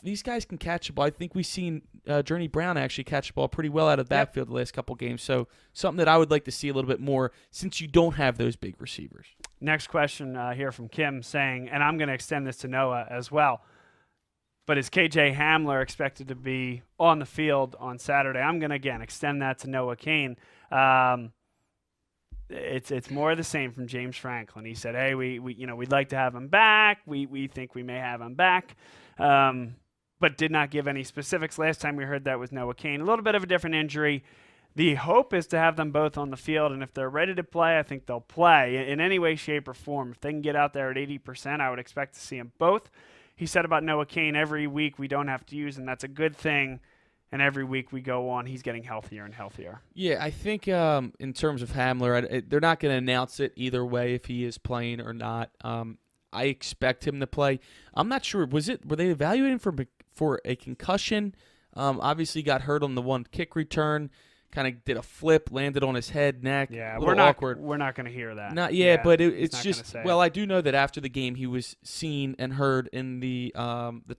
These guys can catch the ball. I think we've seen Journey Brown actually catch the ball pretty well out of the backfield the last couple games. So something that I would like to see a little bit more since you don't have those big receivers. Next question here from Kim saying, and I'm going to extend this to Noah as well, but is KJ Hamler expected to be on the field on Saturday? I'm going to, again, extend that to Noah Kane. It's more of the same from James Franklin. He said, hey, we'd like to have him back. We think we may have him back. But did not give any specifics. Last time we heard that was Noah Kane. A little bit of a different injury. The hope is to have them both on the field, and if they're ready to play, I think they'll play in any way, shape, or form. If they can get out there at 80%, I would expect to see them both. He said about Noah Kane, every week we don't have to use him. That's a good thing, and every week we go on, he's getting healthier and healthier. Yeah, I think in terms of Hamler, they're not going to announce it either way if he is playing or not. I expect him to play. I'm not sure. Were they evaluating for a concussion? Obviously got hurt on the one kick return. Kind of did a flip, landed on his head, neck. Yeah, awkward. We're not going to hear that. But it's just. Well, I do know that after the game, he was seen and heard in the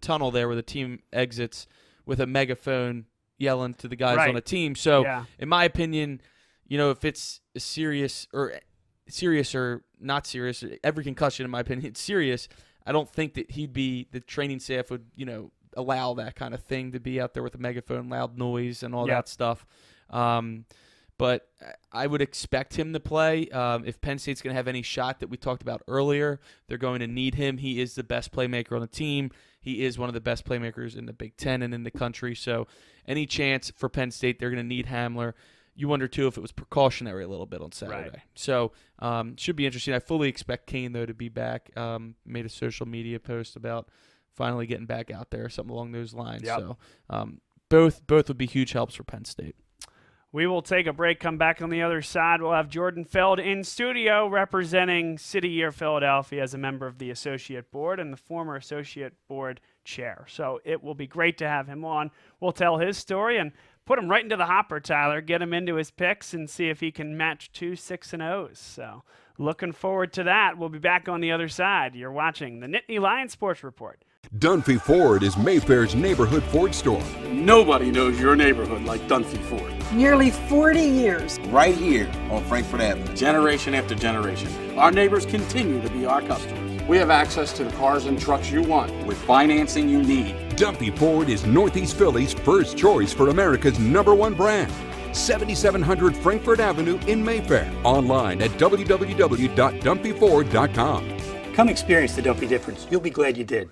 tunnel there where the team exits with a megaphone yelling to the guys on the team. So, in my opinion, if it's serious or not serious, every concussion, in my opinion, it's serious. I don't think that the training staff would, allow that kind of thing to be out there with a megaphone, loud noise, and all that stuff. But I would expect him to play. If Penn State's going to have any shot that we talked about earlier, they're going to need him. He is the best playmaker on the team. He is one of the best playmakers in the Big Ten and in the country. So any chance for Penn State, they're going to need Hamler. You wonder, too, if it was precautionary a little bit on Saturday. Right. So should be interesting. I fully expect Kane, though, to be back. Made a social media post about finally getting back out there, something along those lines. Yep. So both would be huge helps for Penn State. We will take a break, come back on the other side. We'll have Jordan Feld in studio representing City Year Philadelphia as a member of the Associate Board and the former Associate Board Chair. So it will be great to have him on. We'll tell his story and put him right into the hopper, Tyler, get him into his picks and see if he can match 2 6-0s. So looking forward to that. We'll be back on the other side. You're watching the Nittany Lion Sports Report. Dunphy Ford is Mayfair's neighborhood Ford store. Nobody knows your neighborhood like Dunphy Ford. Nearly 40 years. Right here on Frankfort Avenue. Generation after generation. Our neighbors continue to be our customers. We have access to the cars and trucks you want with financing you need. Dunphy Ford is Northeast Philly's first choice for America's #1 brand. 7700 Frankfurt Avenue in Mayfair. Online at www.dumpyford.com. Come experience the Dumpy difference. You'll be glad you did.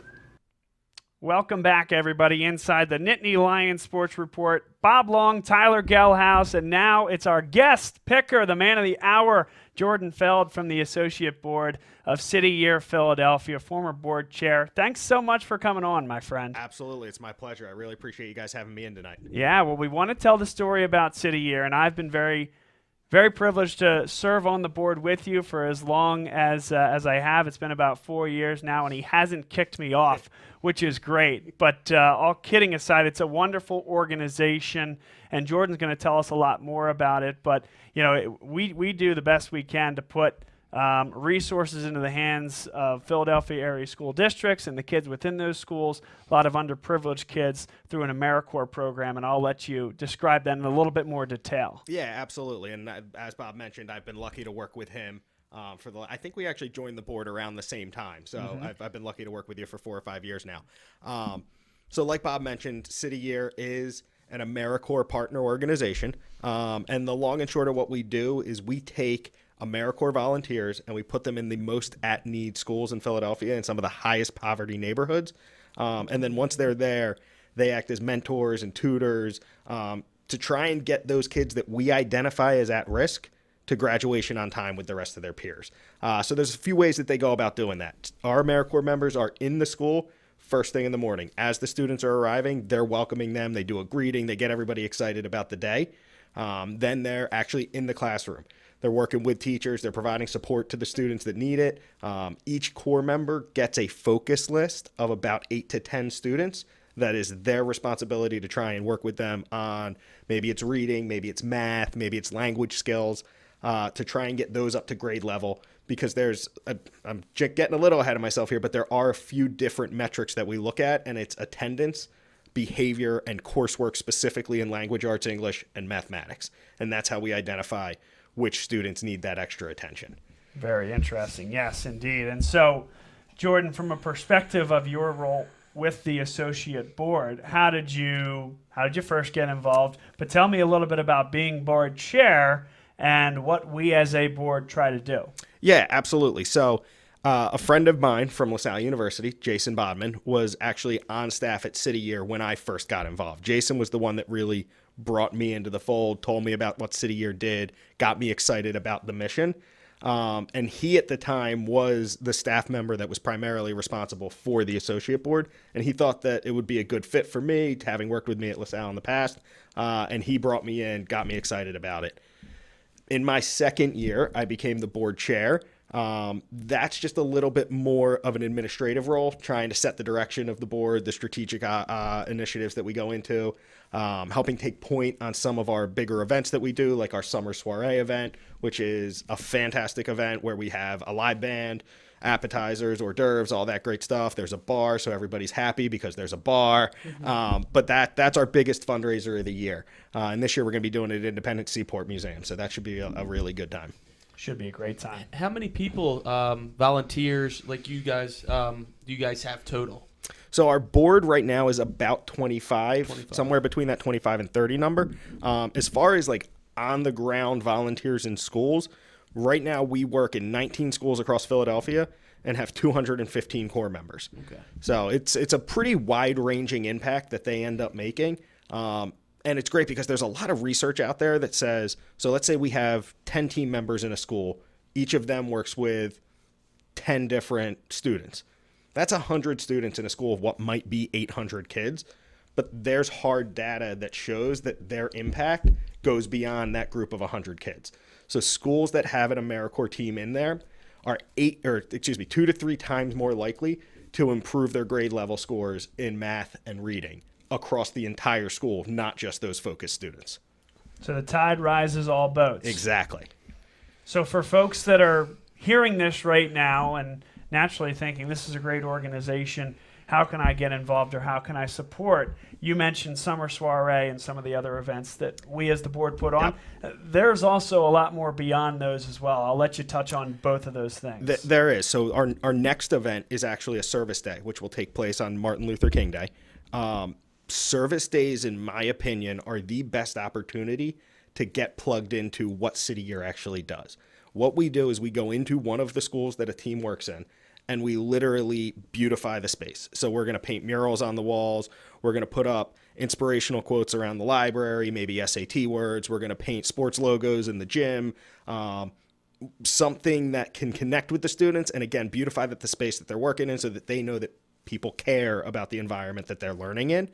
Welcome back, everybody, inside the Nittany Lion Sports Report. Bob Long, Tyler Gehlhaus, and now it's our guest picker, the man of the hour, Jordan Feld from the Associate Board of City Year Philadelphia, former board chair. Thanks so much for coming on, my friend. Absolutely. It's my pleasure. I really appreciate you guys having me in tonight. Yeah, well, we want to tell the story about City Year, and I've been very privileged to serve on the board with you for as long as I have. It's been about 4 years now, and he hasn't kicked me off, which is great. But all kidding aside, it's a wonderful organization, and Jordan's going to tell us a lot more about it. But we do the best we can to put resources into the hands of Philadelphia area school districts and the kids within those schools, a lot of underprivileged kids, through an AmeriCorps program, and I'll let you describe that in a little bit more detail. Yeah, absolutely. And as Bob mentioned, I've been lucky to work with him I think we actually joined the board around the same time. So I've been lucky to work with you for 4 or 5 years now. So like Bob mentioned, City Year is an AmeriCorps partner organization. And the long and short of what we do is we take AmeriCorps volunteers and we put them in the most at-need schools in Philadelphia in some of the highest poverty neighborhoods. And then once they're there, they act as mentors and tutors to try and get those kids that we identify as at risk to graduation on time with the rest of their peers. So there's a few ways that they go about doing that. Our AmeriCorps members are in the school first thing in the morning. As the students are arriving, they're welcoming them. They do a greeting. They get everybody excited about the day. Then they're actually in the classroom. They're working with teachers. They're providing support to the students that need it. Each Corps member gets a focus list of about 8 to 10 students. That is their responsibility to try and work with them on maybe it's reading, maybe it's math, maybe it's language skills, to try and get those up to grade level. Because I'm getting a little ahead of myself here, but there are a few different metrics that we look at, and it's attendance, behavior, and coursework specifically in language arts, English, and mathematics. And that's how we identify which students need that extra attention. Very interesting. Yes, indeed. And so, Jordan, from a perspective of your role with the associate board, how did you first get involved? But tell me a little bit about being board chair and what we as a board try to do. Yeah, absolutely. So a friend of mine from LaSalle University, Jason Bodman, was actually on staff at City Year when I first got involved. Jason was the one that really brought me into the fold, told me about what City Year did, got me excited about the mission. And he at the time was the staff member that was primarily responsible for the associate board. And he thought that it would be a good fit for me, having worked with me at LaSalle in the past. And he brought me in, got me excited about it. In my second year, I became the board chair. That's just a little bit more of an administrative role, trying to set the direction of the board, the strategic initiatives that we go into, helping take point on some of our bigger events that we do, like our summer soiree event, which is a fantastic event where we have a live band, appetizers, hors d'oeuvres, all that great stuff. There's a bar, so everybody's happy because there's a bar. But that's our biggest fundraiser of the year. And this year we're going to be doing it at Independence Seaport Museum, so that should be a really good time. Should be a great time. How many people, volunteers like you guys, do you guys have total? So our board right now is about 25, somewhere between that 25 and 30 number. As far as like on the ground volunteers in schools, right now we work in 19 schools across Philadelphia and have 215 Corps members. Okay. So it's a pretty wide-ranging impact that they end up making. And it's great because there's a lot of research out there that says, so let's say we have 10 team members in a school. Each of them works with 10 different students. That's 100 students in a school of what might be 800 kids. But there's hard data that shows that their impact goes beyond that group of 100 kids. So schools that have an AmeriCorps team in there are 2 to 3 times more likely to improve their grade level scores in math and reading across the entire school, not just those focused students. So the tide rises all boats. Exactly. So for folks that are hearing this right now and naturally thinking this is a great organization, how can I get involved or how can I support? You mentioned Summer Soiree and some of the other events that we as the board put on. Yep. There's also a lot more beyond those as well. I'll let you touch on both of those things. There is. So our next event is actually a service day, which will take place on Martin Luther King Day. Service days, in my opinion, are the best opportunity to get plugged into what City Year actually does. What we do is we go into one of the schools that a team works in, and we literally beautify the space. So we're going to paint murals on the walls. We're going to put up inspirational quotes around the library, maybe SAT words. We're going to paint sports logos in the gym, something that can connect with the students and, again, beautify the space that they're working in so that they know that people care about the environment that they're learning in.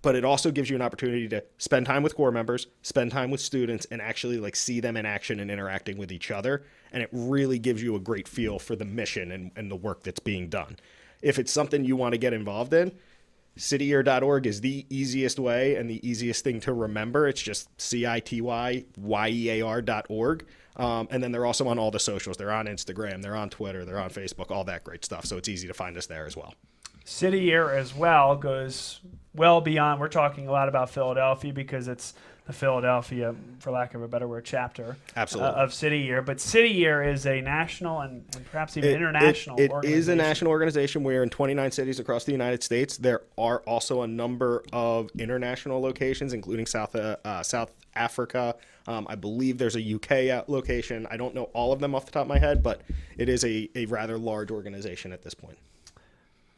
But it also gives you an opportunity to spend time with core members, spend time with students, and actually like see them in action and interacting with each other. And it really gives you a great feel for the mission and the work that's being done. If it's something you want to get involved in, cityyear.org is the easiest way and the easiest thing to remember. It's just cityyear.org. And then they're also on all the socials. They're on Instagram, they're on Twitter, they're on Facebook, all that great stuff. So it's easy to find us there as well. City Year as well goes well beyond. We're talking a lot about Philadelphia because it's the Philadelphia, for lack of a better word, chapter of City Year. But City Year is a national and perhaps even international organization. It is a national organization. We're in 29 cities across the United States. There are also a number of international locations, including South Africa. I believe there's a UK location. I don't know all of them off the top of my head, but it is a rather large organization at this point.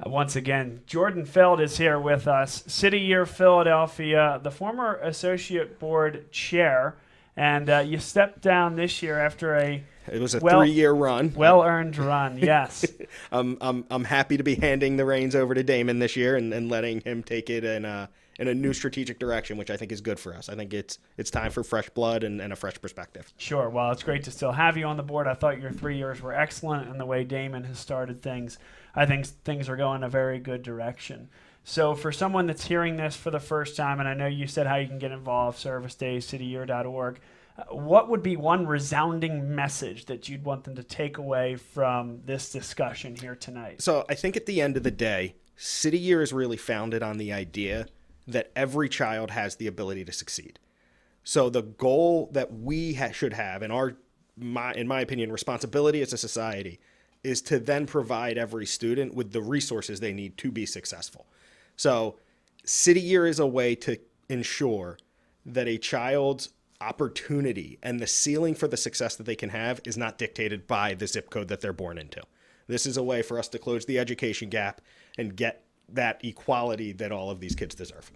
Once again, Jordan Feld is here with us, City Year Philadelphia, the former associate board chair, and you stepped down this year after it was a 3-year run, well-earned run. Yes, I'm happy to be handing the reins over to Damon this year and letting him take it in a new strategic direction, which I think is good for us. I think it's time for fresh blood and a fresh perspective. Sure. Well, it's great to still have you on the board. I thought your 3 years were excellent, and the way Damon has started things, I think things are going a very good direction. So for someone that's hearing this for the first time, and I know you said how you can get involved, service days, cityyear.org, what would be one resounding message that you'd want them to take away from this discussion here tonight? So I think at the end of the day, City Year is really founded on the idea that every child has the ability to succeed. So the goal that we should have, and in my opinion, responsibility as a society, is to then provide every student with the resources they need to be successful. So City Year is a way to ensure that a child's opportunity and the ceiling for the success that they can have is not dictated by the zip code that they're born into. This is a way for us to close the education gap and get that equality that all of these kids deserve.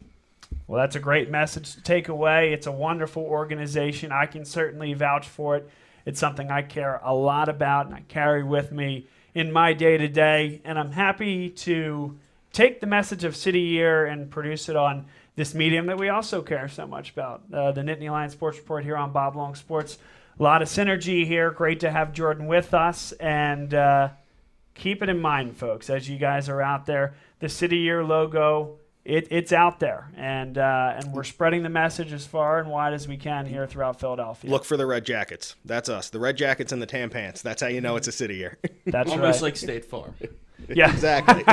Well, that's a great message to take away. It's a wonderful organization. I can certainly vouch for it. It's something I care a lot about and I carry with me in my day-to-day. And I'm happy to take the message of City Year and produce it on this medium that we also care so much about, the Nittany Lion Sports Report here on Bob Long Sports. A lot of synergy here. Great to have Jordan with us. And keep it in mind, folks, as you guys are out there, the City Year logo, it's out there, and we're spreading the message as far and wide as we can here throughout Philadelphia. Look for the red jackets. That's us. The red jackets and the tan pants. That's how you know it's a City Year. That's almost right. like State Farm. Yeah, exactly.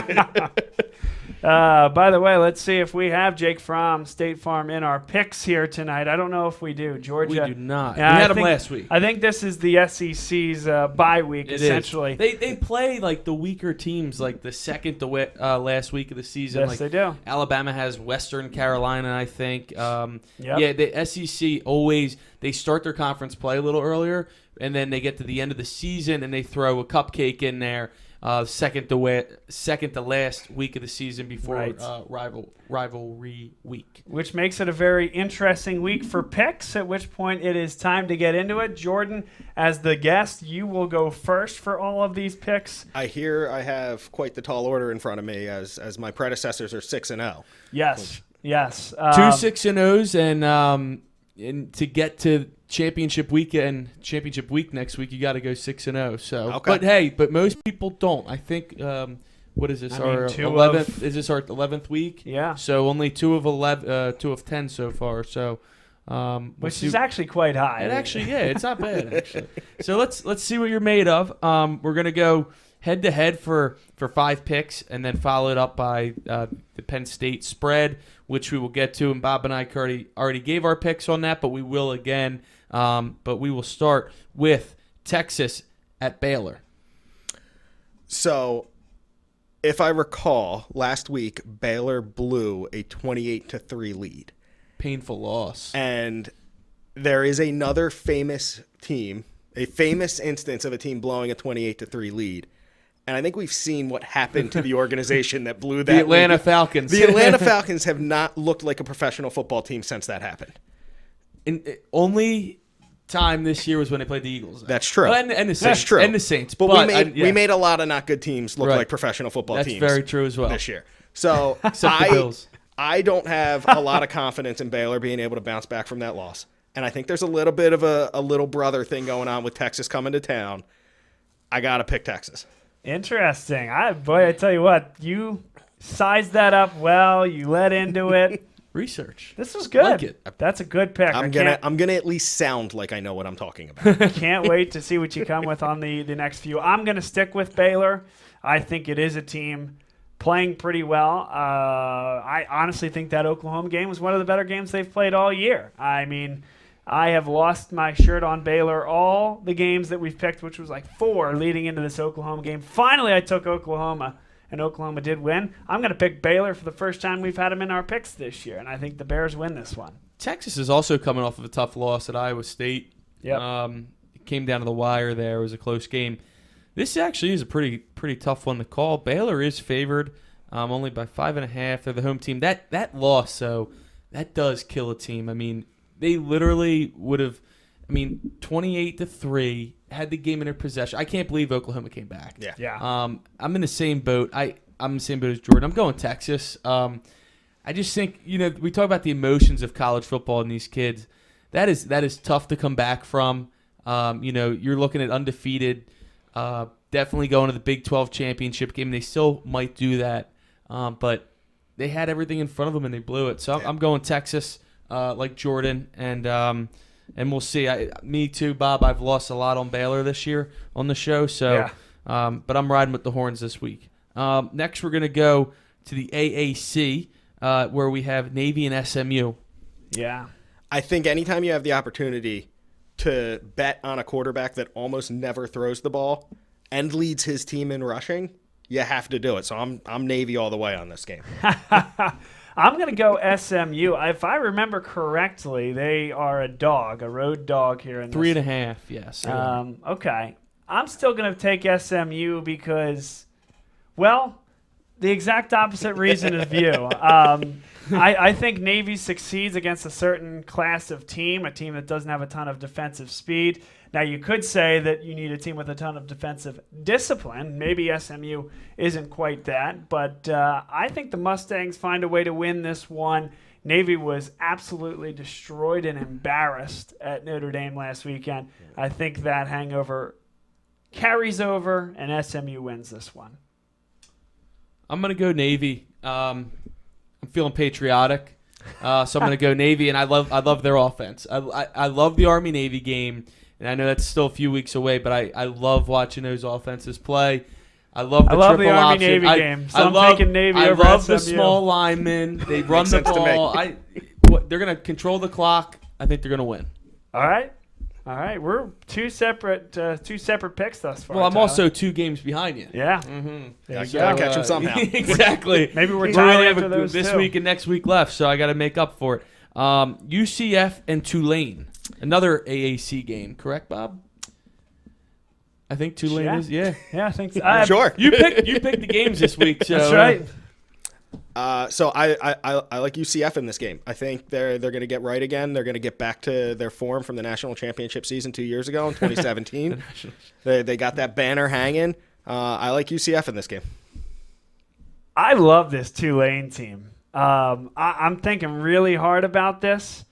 By the way, let's see if we have Jake from State Farm in our picks here tonight. I don't know if we do. Georgia. We do not. We had him last week. I think this is the SEC's bye week, essentially. They play like the weaker teams, like the second to last week of the season. Yes, like, they do. Alabama has Western Carolina, I think. Yep. Yeah, the SEC always, they start their conference play a little earlier, and then they get to the end of the season, and they throw a cupcake in there. Second to last week of the season before rivalry week. Which makes it a very interesting week for picks, at which point it is time to get into it. Jordan, as the guest, you will go first for all of these picks. I hear I have quite the tall order in front of me as my predecessors are 6-0. Yes, yes. 2 6-0s, and to get to championship week next week, you got to go 6-0. So, okay. But most people don't. I think what is this? Our 11th? Is this our 11th week? Yeah. So only 2 of 10 so far. So, which is actually quite high. It's not bad actually. So let's see what you're made of. We're gonna go head to head for 5 picks, and then followed up by the Penn State spread, which we will get to. And Bob and I already gave our picks on that, but we will again. But we will start with Texas at Baylor. So, if I recall, last week Baylor blew a 28-3 lead. Painful loss. And there is another famous team, a famous instance of a team blowing a 28-3 lead. And I think we've seen what happened to the organization that blew that The Atlanta lead. Falcons. The Atlanta Falcons have not looked like a professional football team since that happened. Only time this year was when they played the Eagles. That's true. Well, and the Saints. That's true. And the Saints. But we made a lot of not good teams look Right. like professional football That's teams. very true as well. This year. So Except the Bills. I don't have a lot of confidence in Baylor being able to bounce back from that loss. And I think there's a little bit of a little brother thing going on with Texas coming to town. I got to pick Texas. Interesting. I tell you what, you sized that up well. You led into it. Research. This was good. Like it. That's a good pick. I'm gonna at least sound like I know what I'm talking about. Can't wait to see what you come with on the next few. I'm going to stick with Baylor. I think it is a team playing pretty well. I honestly think that Oklahoma game was one of the better games they've played all year. I mean, I have lost my shirt on Baylor all the games that we've picked, which was like 4 leading into this Oklahoma game. Finally, I took Oklahoma, and Oklahoma did win. I'm going to pick Baylor for the first time we've had them in our picks this year, and I think the Bears win this one. Texas is also coming off of a tough loss at Iowa State. Yep. It came down to the wire there. It was a close game. This actually is a pretty tough one to call. Baylor is favored only by 5.5. They're the home team. That loss, though, that does kill a team. I mean, they literally would have, 28-3, had the game in their possession. I can't believe Oklahoma came back. Yeah. I'm in the same boat. I'm in the same boat as Jordan. I'm going Texas. I just think, we talk about the emotions of college football and these kids. That is tough to come back from. You're looking at undefeated, definitely going to the Big 12 championship game. They still might do that, but they had everything in front of them and they blew it. So I'm going Texas, like Jordan, and we'll see. Me too, Bob. I've lost a lot on Baylor this year on the show, so but I'm riding with the Horns this week. Next, we're gonna go to the AAC, where we have Navy and SMU. Yeah. I think anytime you have the opportunity to bet on a quarterback that almost never throws the ball and leads his team in rushing, you have to do it. So I'm Navy all the way on this game. I'm going to go SMU. If I remember correctly, they are a road dog here in 3.5, yes. Okay. I'm still going to take SMU because, well, the exact opposite reason as you. I think Navy succeeds against a certain class of team, a team that doesn't have a ton of defensive speed. Now, you could say that you need a team with a ton of defensive discipline. Maybe SMU isn't quite that, but I think the Mustangs find a way to win this one. Navy was absolutely destroyed and embarrassed at Notre Dame last weekend. I think that hangover carries over, and SMU wins this one. I'm going to go Navy. I'm feeling patriotic, so I'm going to go Navy, and I love their offense. I love the Army-Navy game, and I know that's still a few weeks away, but I love watching those offenses play. I love the triple Army-Navy option. game, so I'm taking Navy over SMU. I love the small linemen. They run the ball. They're going to control the clock. I think they're going to win. All right. We're two separate picks thus far. Well, I'm Tyler. also 2 games behind you. Yeah. Mm-hmm. There you Gotta go. catch him somehow. Exactly. Maybe we're We tied really after have those this two. week and next week left, so I got to make up for it. UCF and Tulane, another AAC game, correct, Bob? I think Tulane is. Yeah. Yeah, I think so. Sure. You picked the games this week. So, That's right. So I like UCF in this game. I think they're going to get right again. They're going to get back to their form from the national championship season 2 years ago in 2017. They got that banner hanging. I like UCF in this game. I love this Tulane team. I'm thinking really hard about this.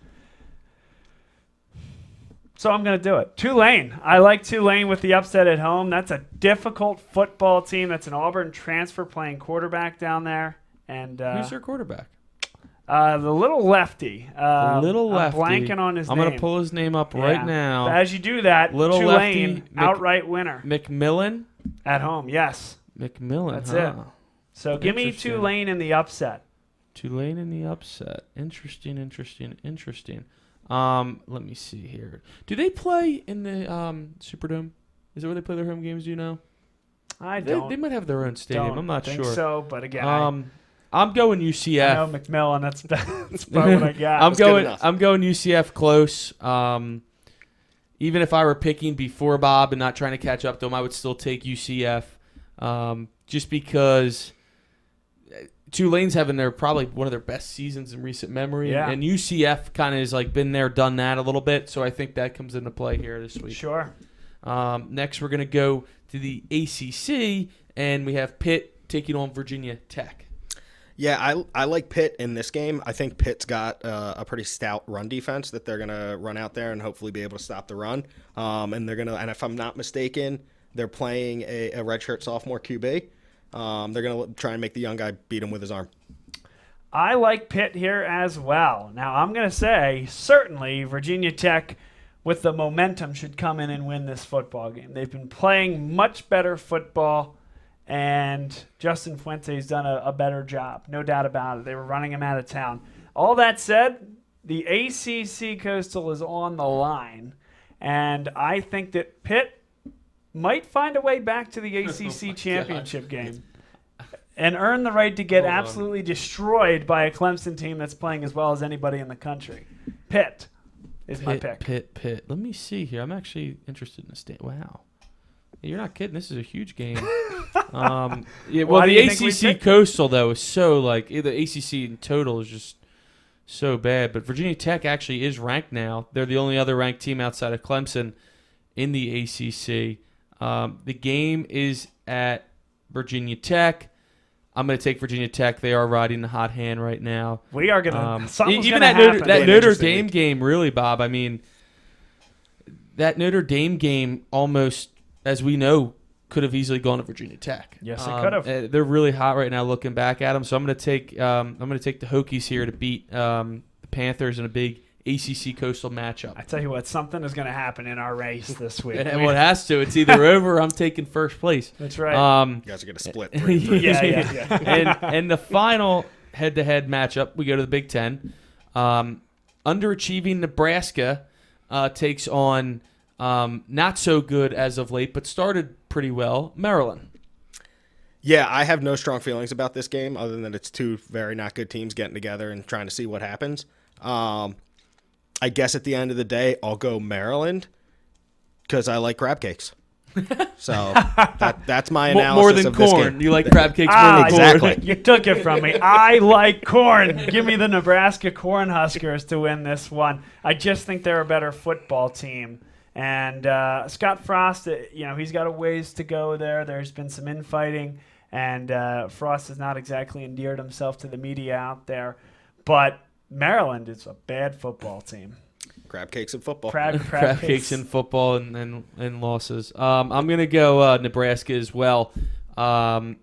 So I'm going to do it. Tulane. I like Tulane with the upset at home. That's a difficult football team. That's an Auburn transfer playing quarterback down there. And who's their quarterback? The little lefty. The little lefty. I'm blanking on his name. I'm going to pull his name up right now. As you do that, Little Tulane, lefty, outright winner. McMillan? At home, yes. McMillan, That's it. So give me Interesting. Tulane in the upset. Tulane in the upset. Interesting. Let me see here. Do they play in the Superdome? Is that where they play their home games? Do you know? I don't. They might have their own stadium. I'm not think sure. So, but again, I'm going I UCF. know McMillan. That's about what I got. I'm going UCF close. Even if I were picking before Bob and not trying to catch up to him, I would still take UCF. Just because Tulane's having probably one of their best seasons in recent memory, and UCF kind of has like been there, done that a little bit. So I think that comes into play here this week. Sure. Next, we're going to go to the ACC, and we have Pitt taking on Virginia Tech. Yeah, I like Pitt in this game. I think Pitt's got a pretty stout run defense that they're going to run out there and hopefully be able to stop the run. And if I'm not mistaken, they're playing a redshirt sophomore QB. They're going to try and make the young guy beat him with his arm. I like Pitt here as well. Now, I'm going to say certainly Virginia Tech with the momentum should come in and win this football game. They've been playing much better football, and Justin Fuente's done a better job, no doubt about it. They were running him out of town. All that said, the ACC Coastal is on the line, and I think that Pitt might find a way back to the ACC championship game and earn the right to get absolutely destroyed by a Clemson team that's playing as well as anybody in the country. Pitt is my pick. Pitt. Let me see here. I'm actually interested in the state. Wow. You're not kidding. This is a huge game. The ACC Coastal, though, is so like the ACC in total is just so bad. But Virginia Tech actually is ranked now. They're the only other ranked team outside of Clemson in the ACC. The game is at Virginia Tech. I'm going to take Virginia Tech. They are riding the hot hand right now. We are going to. Even that Notre Dame game, really, Bob. I mean, that Notre Dame game almost, as we know, could have easily gone to Virginia Tech. Yes, it could have. They're really hot right now, looking back at them. So I'm going to take the Hokies here to beat the Panthers in a big ACC Coastal matchup. I tell you what, something is going to happen in our race this week. And it has to. It's either over or I'm taking first place. That's right. You guys are going to split 3-3. Yeah. And the final head-to-head matchup, we go to the Big Ten. Underachieving Nebraska takes on not so good as of late, but started pretty well, Maryland. Yeah, I have no strong feelings about this game other than it's two very not good teams getting together and trying to see what happens. I guess at the end of the day, I'll go Maryland because I like crab cakes. So that's my analysis more than of this corn. game. You like crab cakes more than corn. Exactly. You took it from me. I like corn. Give me the Nebraska Cornhuskers to win this one. I just think they're a better football team. And Scott Frost, he's got a ways to go there. There's been some infighting, and Frost has not exactly endeared himself to the media out there. But Maryland is a bad football team. Crab cakes and football. Crab cakes and football and losses. I'm going to go Nebraska as well. They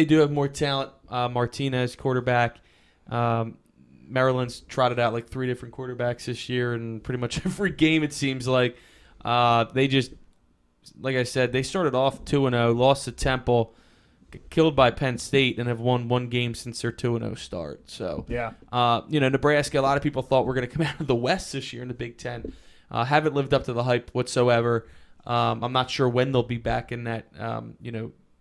do have more talent. Martinez, quarterback. Maryland's trotted out like 3 different quarterbacks this year, and pretty much every game it seems like they just, like I said, they started off 2-0, lost to Temple, got killed by Penn State, and have won one game since their 2-0 start. So, Nebraska, a lot of people thought we're going to come out of the West this year in the Big Ten. Haven't lived up to the hype whatsoever. I'm not sure when they'll be back in that,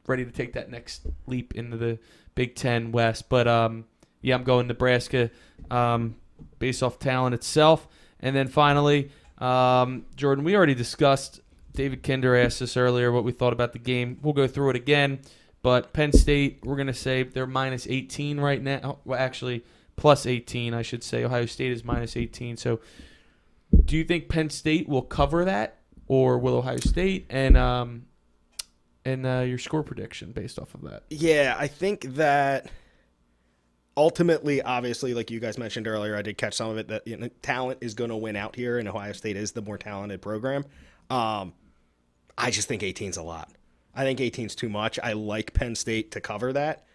ready to take that next leap into the Big Ten West. But, I'm going Nebraska based off talent itself. And then finally, Jordan, we already discussed, David Kinder asked us earlier what we thought about the game. We'll go through it again. But Penn State, we're going to say they're minus 18 right now. Well, actually, plus 18, I should say. Ohio State is minus 18. So do you think Penn State will cover that, or will Ohio State? And your score prediction based off of that. Yeah, I think that ultimately, obviously, like you guys mentioned earlier, I did catch some of it, that talent is going to win out here, and Ohio State is the more talented program. I just think 18's a lot. I think 18's too much. I like Penn State to cover that.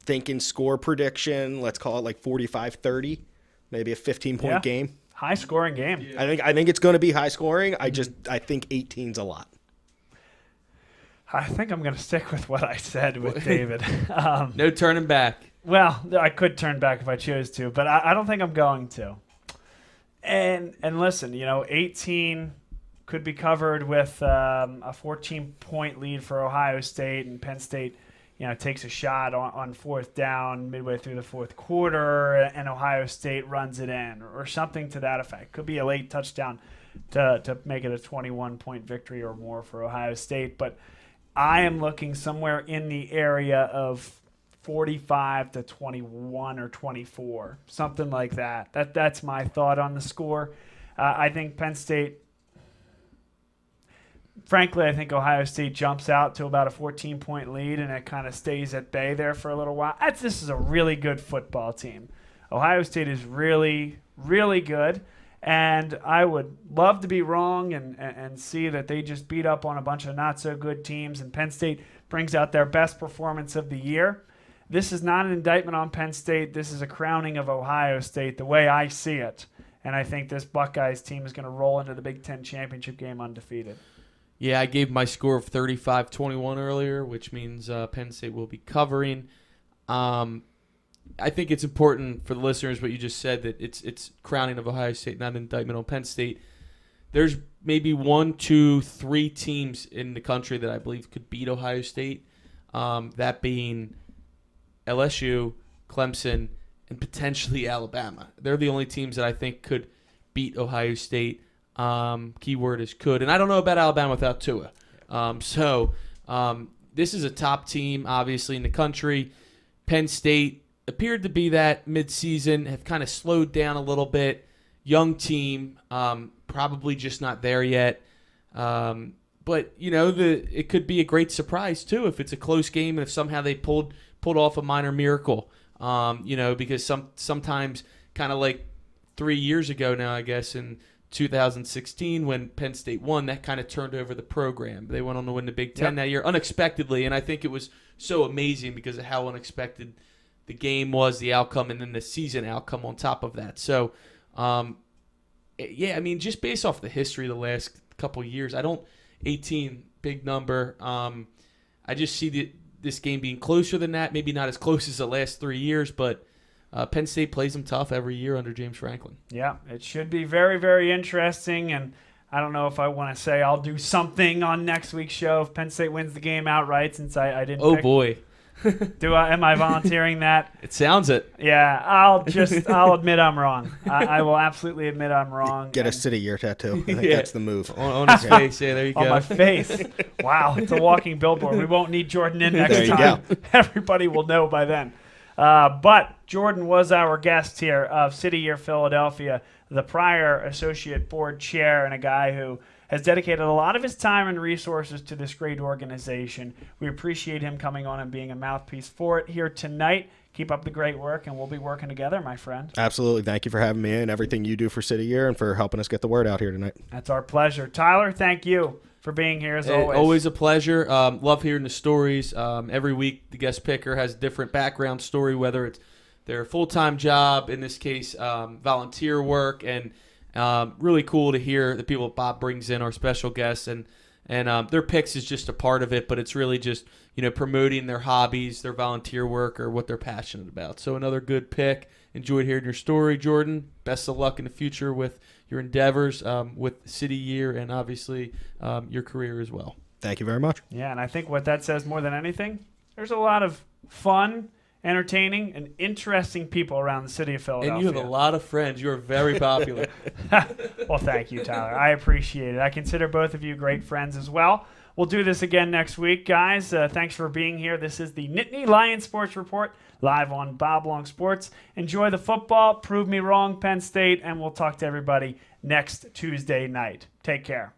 Thinking score prediction, let's call it like 45-30, maybe a 15-point game. High scoring game. Yeah. I think it's going to be high scoring. I think 18's a lot. I think I'm going to stick with what I said with David. No turning back. Well, I could turn back if I chose to, but I don't think I'm going to. And listen, 18 could be covered with a 14-point lead for Ohio State, and Penn State, takes a shot on fourth down midway through the fourth quarter, and Ohio State runs it in, or something to that effect. Could be a late touchdown to make it a 21-point victory or more for Ohio State. But I am looking somewhere in the area of 45 to 21 or 24, something like that. That's my thought on the score. I think Penn State, frankly, I think Ohio State jumps out to about a 14-point lead, and it kind of stays at bay there for a little while. This is a really good football team. Ohio State is really, really good, and I would love to be wrong and see that they just beat up on a bunch of not-so-good teams, and Penn State brings out their best performance of the year. This is not an indictment on Penn State. This is a crowning of Ohio State, the way I see it. And I think this Buckeyes team is going to roll into the Big Ten championship game undefeated. Yeah, I gave my score of 35-21 earlier, which means Penn State will be covering. I think it's important for the listeners what you just said, that it's crowning of Ohio State, not an indictment on Penn State. There's maybe 1, 2, 3 teams in the country that I believe could beat Ohio State, that being LSU, Clemson, and potentially Alabama. They're the only teams that I think could beat Ohio State. Keyword is could. And I don't know about Alabama without Tua. This is a top team, obviously, in the country. Penn State appeared to be that midseason, have kind of slowed down a little bit. Young team, probably just not there yet. But, it could be a great surprise, too, if it's a close game and if somehow they pulled off a minor miracle. Because sometimes, kind of like 3 years ago now, I guess, in 2016 when Penn State won, that kind of turned over the program. They went on to win the Big Ten that year unexpectedly, and I think it was so amazing because of how unexpected the game was, the outcome, and then the season outcome on top of that. So, just based off the history of the last couple of years, 18, big number. I just see this game being closer than that, maybe not as close as the last 3 years, but Penn State plays them tough every year under James Franklin. Yeah, it should be very, very interesting, and I don't know if I want to say I'll do something on next week's show if Penn State wins the game outright, since I didn't pick. Boy. Am I volunteering that? It sounds it. Yeah, I'll admit I'm wrong. I will absolutely admit I'm wrong. Get a City Year tattoo. I think that's the move. On his face, yeah, there you go. On my face. Wow, it's a walking billboard. We won't need Jordan in next time. Go. Everybody will know by then. But Jordan was our guest here of City Year Philadelphia, the prior associate board chair, and a guy who has dedicated a lot of his time and resources to this great organization. We appreciate him coming on and being a mouthpiece for it here tonight. Keep up the great work, and we'll be working together, my friend. Absolutely. Thank you for having me in, everything you do for City Year, and for helping us get the word out here tonight. That's our pleasure. Tyler, thank you for being here as always. Always a pleasure. Love hearing the stories. Every week, the guest picker has a different background story, whether it's their full-time job, in this case, volunteer work, and really cool to hear the people Bob brings in, our special guests, and their picks is just a part of it, but it's really just promoting their hobbies, their volunteer work, or what they're passionate about. So another good pick. Enjoyed hearing your story, Jordan. Best of luck in the future with your endeavors with City Year, and obviously your career as well. Thank you very much. Yeah, and I think what that says more than anything, there's a lot of fun, entertaining, and interesting people around the city of Philadelphia. And you have a lot of friends. You are very popular. Well, thank you, Tyler. I appreciate it. I consider both of you great friends as well. We'll do this again next week, guys. Thanks for being here. This is the Nittany Lion Sports Report, live on Bob Long Sports. Enjoy the football. Prove me wrong, Penn State, and we'll talk to everybody next Tuesday night. Take care.